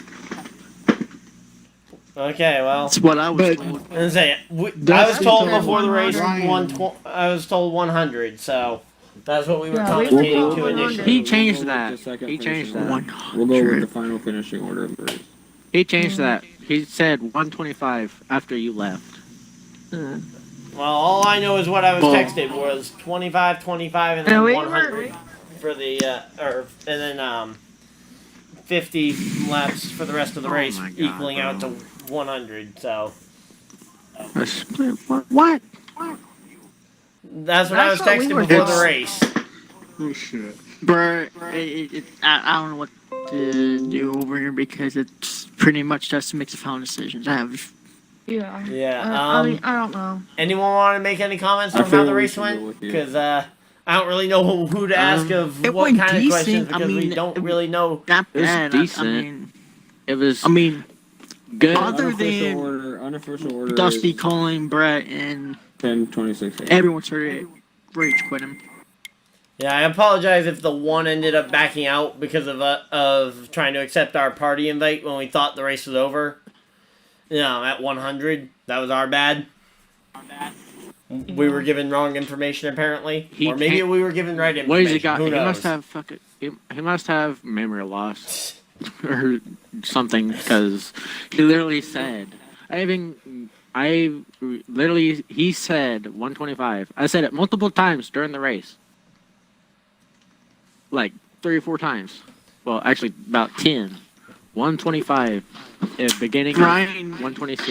Okay, well, That's what I was But- told. I was saying, I was Dusty told told before the race Ryan. I was told 100, so that's what we were Yeah, we were commentating told to 100. initially. He changed We'll go that. with the second He changed finishing that. order. We'll go with the final finishing order of the race. He changed that. He said 125 after you left. Uh, Well, all I know is what I was Well- texted was 25, 25, and Yeah, then we 100 for the and then 50 laps for the rest of the Oh race, my God, equaling out to bro. 100. So What? that's what I was That's what we texting were before told. the race. Oh shit. Bruh, I don't know what to do over here because it's pretty much just makes the final decisions. I have. yeah. Yeah. I mean, I don't know. Anyone want to make any comments I on feel how the we race should go went? with you. Because I don't really know who to ask of It what went kind of decent. questions I because we mean, don't it- really know. Not It was bad. decent. I mean, It was I mean, good. other Unofficial than order, unofficial order Dusty is calling Brett and 10-26. everyone started rage quit him. Yeah, I apologize if the one ended up backing out because of trying to accept our party invite when we thought the race was over. You know, at 100, that was our bad. We were given wrong information apparently, He or maybe can't- we were given right information. What has he got? Who He knows? must have fucking. He must have memory loss or something because he literally said. He said 125. I said it multiple times during the race. Like 3 or 4 times. Well, actually about 10. 125 at the beginning. Ryan, 126.